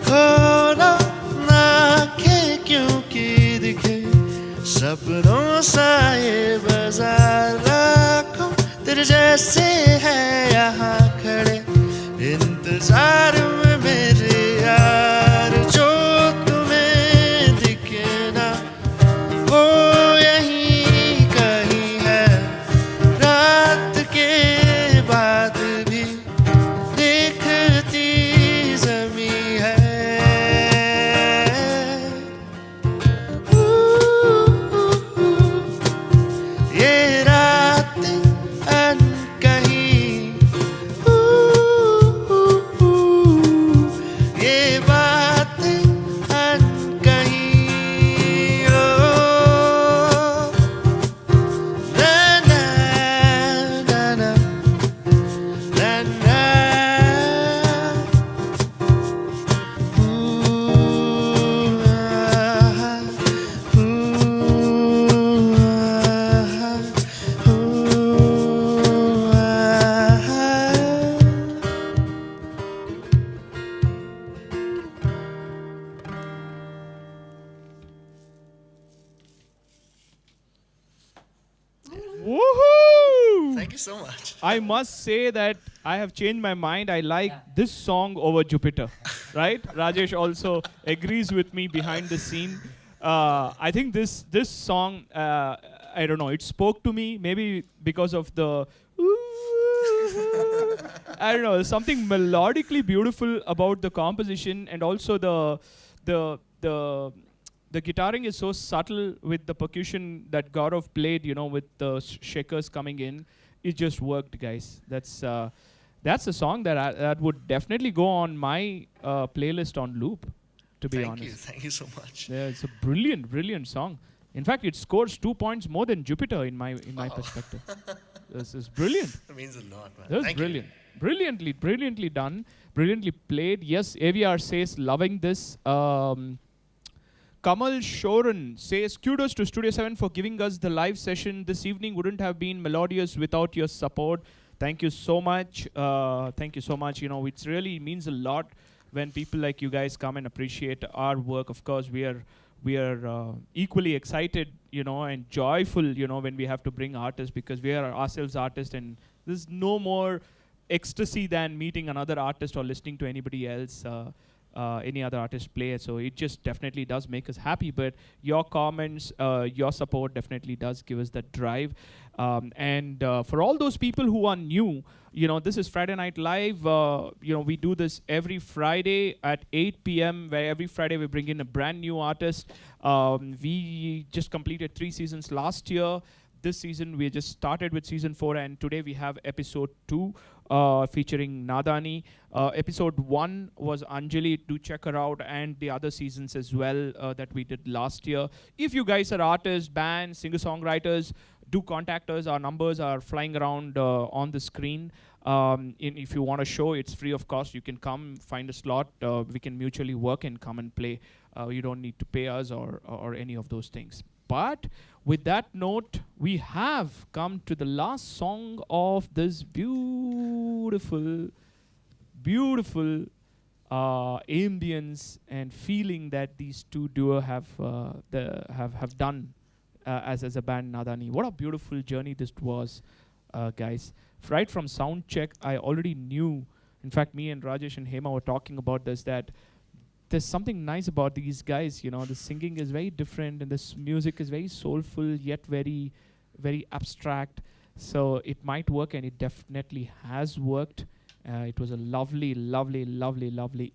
खोला ना के क्योंकि दिखे सपनों सा ये बाजार लाखों तेरे जैसे है यहाँ खड़े इंतजार में मेरे यार जो तुम्हें दिखे ना वो यहीं कहीं है रात के बाद भी देखती जमी है ये रात अनकही ये बात अनकही ओ ना ना ना ना na na ooh ah ooh ah Woohoo! Thank you so much. I must say that I have changed my mind. I like this song over Jupiter, right? Rajesh also agrees with me behind the scene. I think this song, I don't know, it spoke to me maybe because of the. I don't know, there's something melodically beautiful about the composition, and also the the the guitaring is so subtle with the percussion that Gaurav played, with the shakers coming in. It just worked, guys. That's a song that would definitely go on my playlist on loop, to be honest. Thank you so much. Yeah, it's a brilliant song. In fact, it scores 2 points more than Jupiter in my perspective. This is brilliant. It means a lot, man. That's Thank brilliant. Brilliantly done. Brilliantly played. Yes, AVR says loving this. Kamal Shoran says, kudos to Studio 7 for giving us the live session. This evening wouldn't have been melodious without your support. Thank you so much. Thank you so much. It really means a lot when people like you guys come and appreciate our work. Of course, we are equally excited, and joyful, when we have to bring artists, because we are ourselves artists, and there's no more ecstasy than meeting another artist or listening to anybody else. Any other artist play. So it just definitely does make us happy. But your comments, your support definitely does give us that drive. And for all those people who are new, this is Friday Night Live. We do this every Friday at 8 p.m. where every Friday we bring in a brand new artist. We just completed 3 seasons last year. This season we just started with season 4, and today we have episode 2 featuring Naadaani. Episode 1 was Anjali. Do check her out, and the other seasons as well that we did last year. If you guys are artists, bands, singer-songwriters, do contact us. Our numbers are flying around on the screen. If you want a show, it's free of cost. You can come, find a slot. We can mutually work and come and play. You don't need to pay us or any of those things. But with that note, we have come to the last song of this beautiful ambience and feeling that these two duo have done as a band, Naadaani. What a beautiful journey this was, guys. Right from sound check, I already knew. In fact, me and Rajesh and Hema were talking about this, that there's something nice about these guys. The singing is very different, and this music is very soulful yet very, very abstract. So it might work, and it definitely has worked. It was a lovely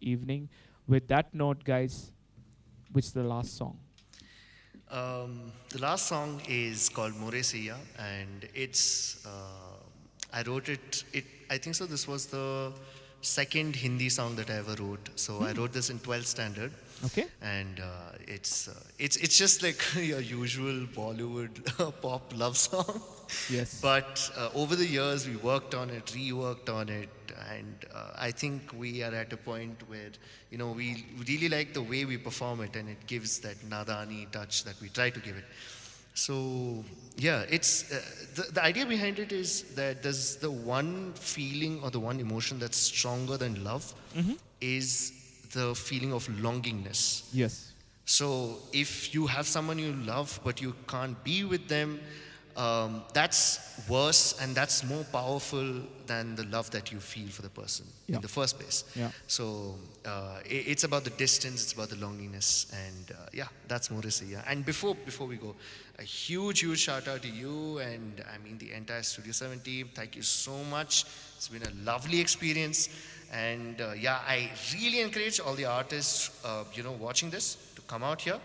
evening. With that note, guys, which is the last song? The last song is called Moresiya, and it's I wrote it. I think so. This was the second Hindi song that I ever wrote. So I wrote this in 12th standard. Okay. And it's just like your usual Bollywood pop love song. Yes. But over the years, we worked on it, reworked on it, and I think we are at a point where we really like the way we perform it, and it gives that Naadaani touch that we try to give it. So yeah, it's the idea behind it is that there's the one feeling or the one emotion that's stronger than love is the feeling of longingness. Yes. So if you have someone you love but you can't be with them, that's worse and that's more powerful than the love that you feel for the person Yeah. in the first place. Yeah. So it's about the distance, it's about the loneliness, and yeah, that's Moresiya. And before we go, a huge shout out to you and I mean the entire Studio 7 team. Thank you so much. It's been a lovely experience, and yeah, I really encourage all the artists, watching this to come out here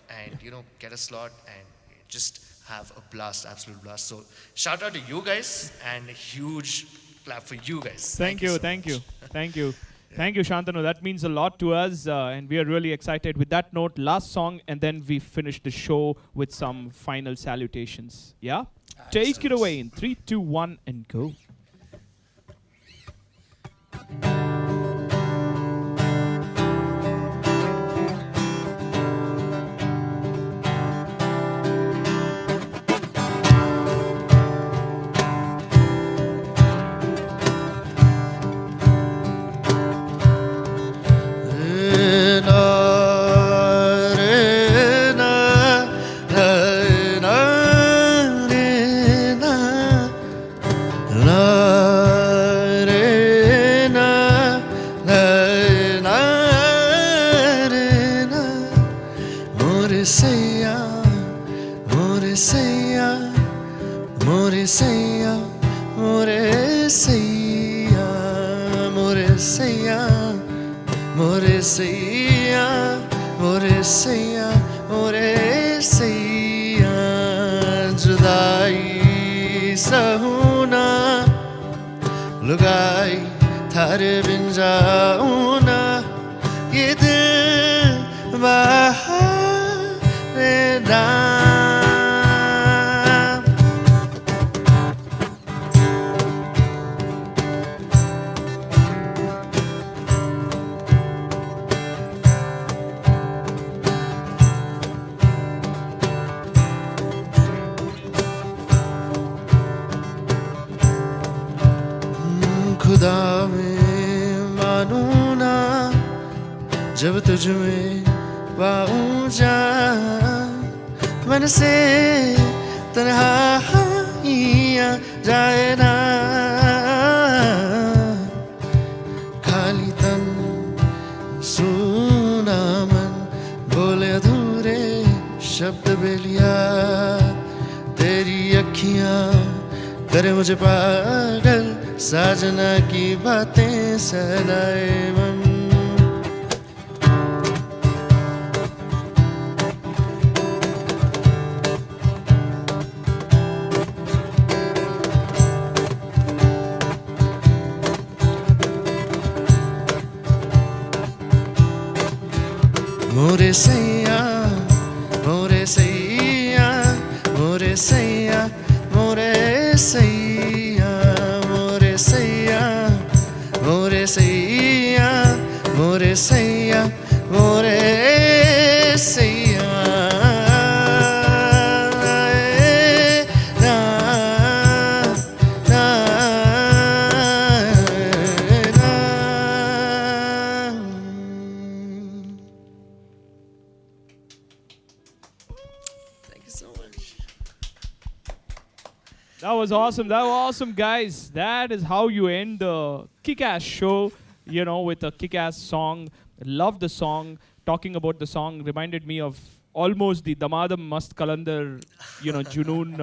and get a slot and just have a blast, absolute blast. So shout out to you guys and a huge clap for you guys. Thank you, so thank much. you, thank you. Thank you, Shantanu. That means a lot to us, and we are really excited. With that note, last song, and then we finish the show with some final salutations. Yeah? Take it away in 3, 2, 1, and go. जुदाई सहूना लुगाई थारे बिन जाऊं ना ये दिल बहारे नाम खुदा में मानूं ना जब तुझ में पाऊं जा मन से तन्हाइयां जाए ना खाली तन सुना मन बोले अधूरे शब्द बेलिया तेरी अखियां करे मुझे पागल साजना की बातें सहलाए मन Moresiya, Moresiya, Moresiya, Moresiya, Moresiya, Moresiya, Moresiya, Moresiya. That was awesome. That was awesome, guys. That is how you end the kick-ass show, with a kick-ass song. Love the song. Talking about the song reminded me of almost the Damadam Mast Kalandar, Junoon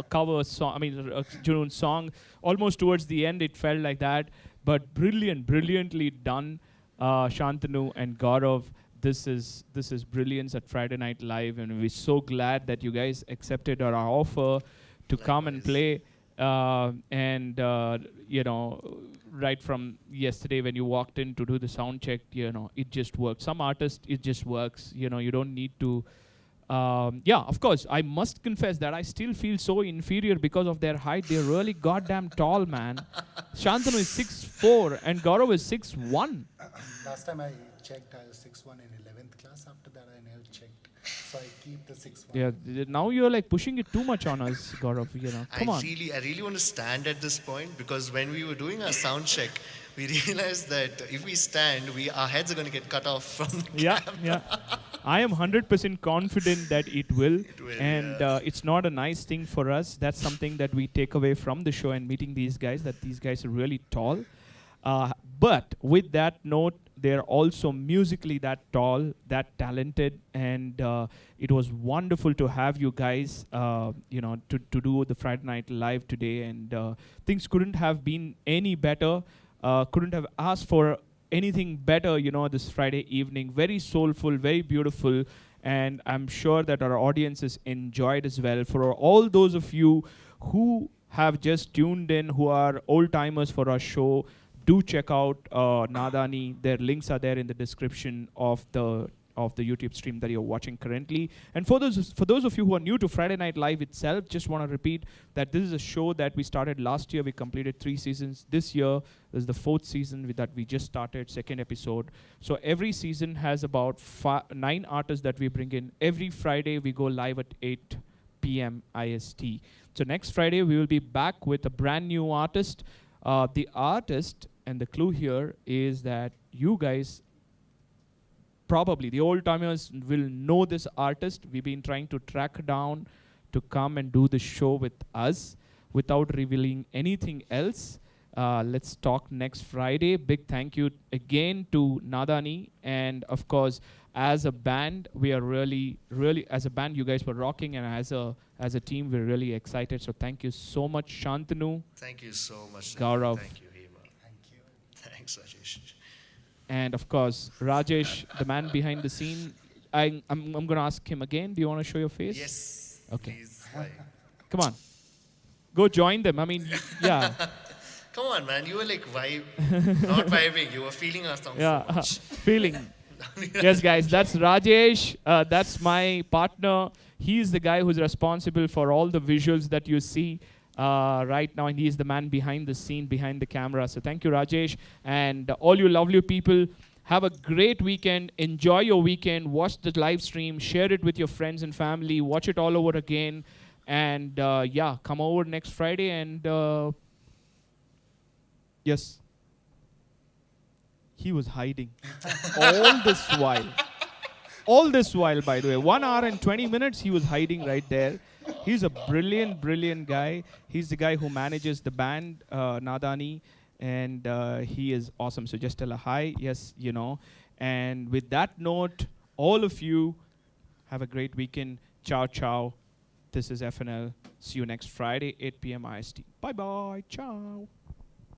cover song. I mean, Junoon song. Almost towards the end, it felt like that. But brilliantly done, Shantanu and Gaurav. This is brilliance at Friday Night Live, and we're so glad that you guys accepted our offer to come and play, right from yesterday when you walked in to do the sound check, it just works. Some artists, it just works. You don't need to. Of course, I must confess that I still feel so inferior because of their height. They're really goddamn tall, man. Shantanu is 6'4" and Gaurav is 6'1". Last time I checked, I was 6'1" in 11th class. After that, I never checked. So I keep the 6-1. Yeah, now you're like pushing it too much on us, Gaurav. You know, come on. I really want to stand at this point because when we were doing our sound check, we realized that if we stand, our heads are going to get cut off from the Yeah, camera. yeah. I am 100% confident that it will. It will, And yeah. it's not a nice thing for us. That's something that we take away from the show and meeting these guys, that these guys are really tall. But with that note, they're also musically that tall, that talented, and it was wonderful to have you guys, to do the Friday Night Live today. And things couldn't have been any better. Couldn't have asked for anything better, this Friday evening. Very soulful, very beautiful, and I'm sure that our audiences enjoyed as well. For all those of you who have just tuned in, who are old timers for our show, do check out Naadaani. Their links are there in the description of the YouTube stream that you're watching currently. And for those of you who are new to Friday Night Live itself, just want to repeat that this is a show that we started last year. We completed 3 seasons. This year is the 4th season that we just started, 2nd episode. So every season has about 9 artists that we bring in. Every Friday we go live at 8 p.m. IST. So next Friday we will be back with a brand new artist. The artist, and the clue here is that you guys, probably the old timers, will know this artist. We've been trying to track down to come and do the show with us without revealing anything else. Let's talk next Friday. Big thank you again to Naadaani. And of course, as a band, we are really, as a band, you guys were rocking. And as a team, we're really excited. So thank you so much, Shantanu. Thank you so much. Gaurav. Thank you, Hema. Thank you. Thanks, Rajesh. And of course, Rajesh, the man behind the scene. I'm going to ask him again. Do you want to show your face? Yes. Okay. Please. Come on. Go join them. I mean, yeah. Come on, man. You were like not vibing. You were feeling our song Yeah. so much. Feeling. Yes, guys. That's Rajesh. That's my partner. He's the guy who's responsible for all the visuals that you see right now, and he's the man behind the scene, behind the camera. So thank you, Rajesh, and all you lovely people. Have a great weekend. Enjoy your weekend. Watch the live stream. Share it with your friends and family. Watch it all over again. And come over next Friday. And yes, he was hiding all this while. All this while, by the way, 1 hour and 20 minutes, he was hiding right there. He's a brilliant, brilliant guy. He's the guy who manages the band, Naadaani, and he is awesome. So just tell a hi, yes, And with that note, all of you, have a great weekend. Ciao, ciao. This is FNL. See you next Friday, 8 p.m. IST. Bye-bye. Ciao.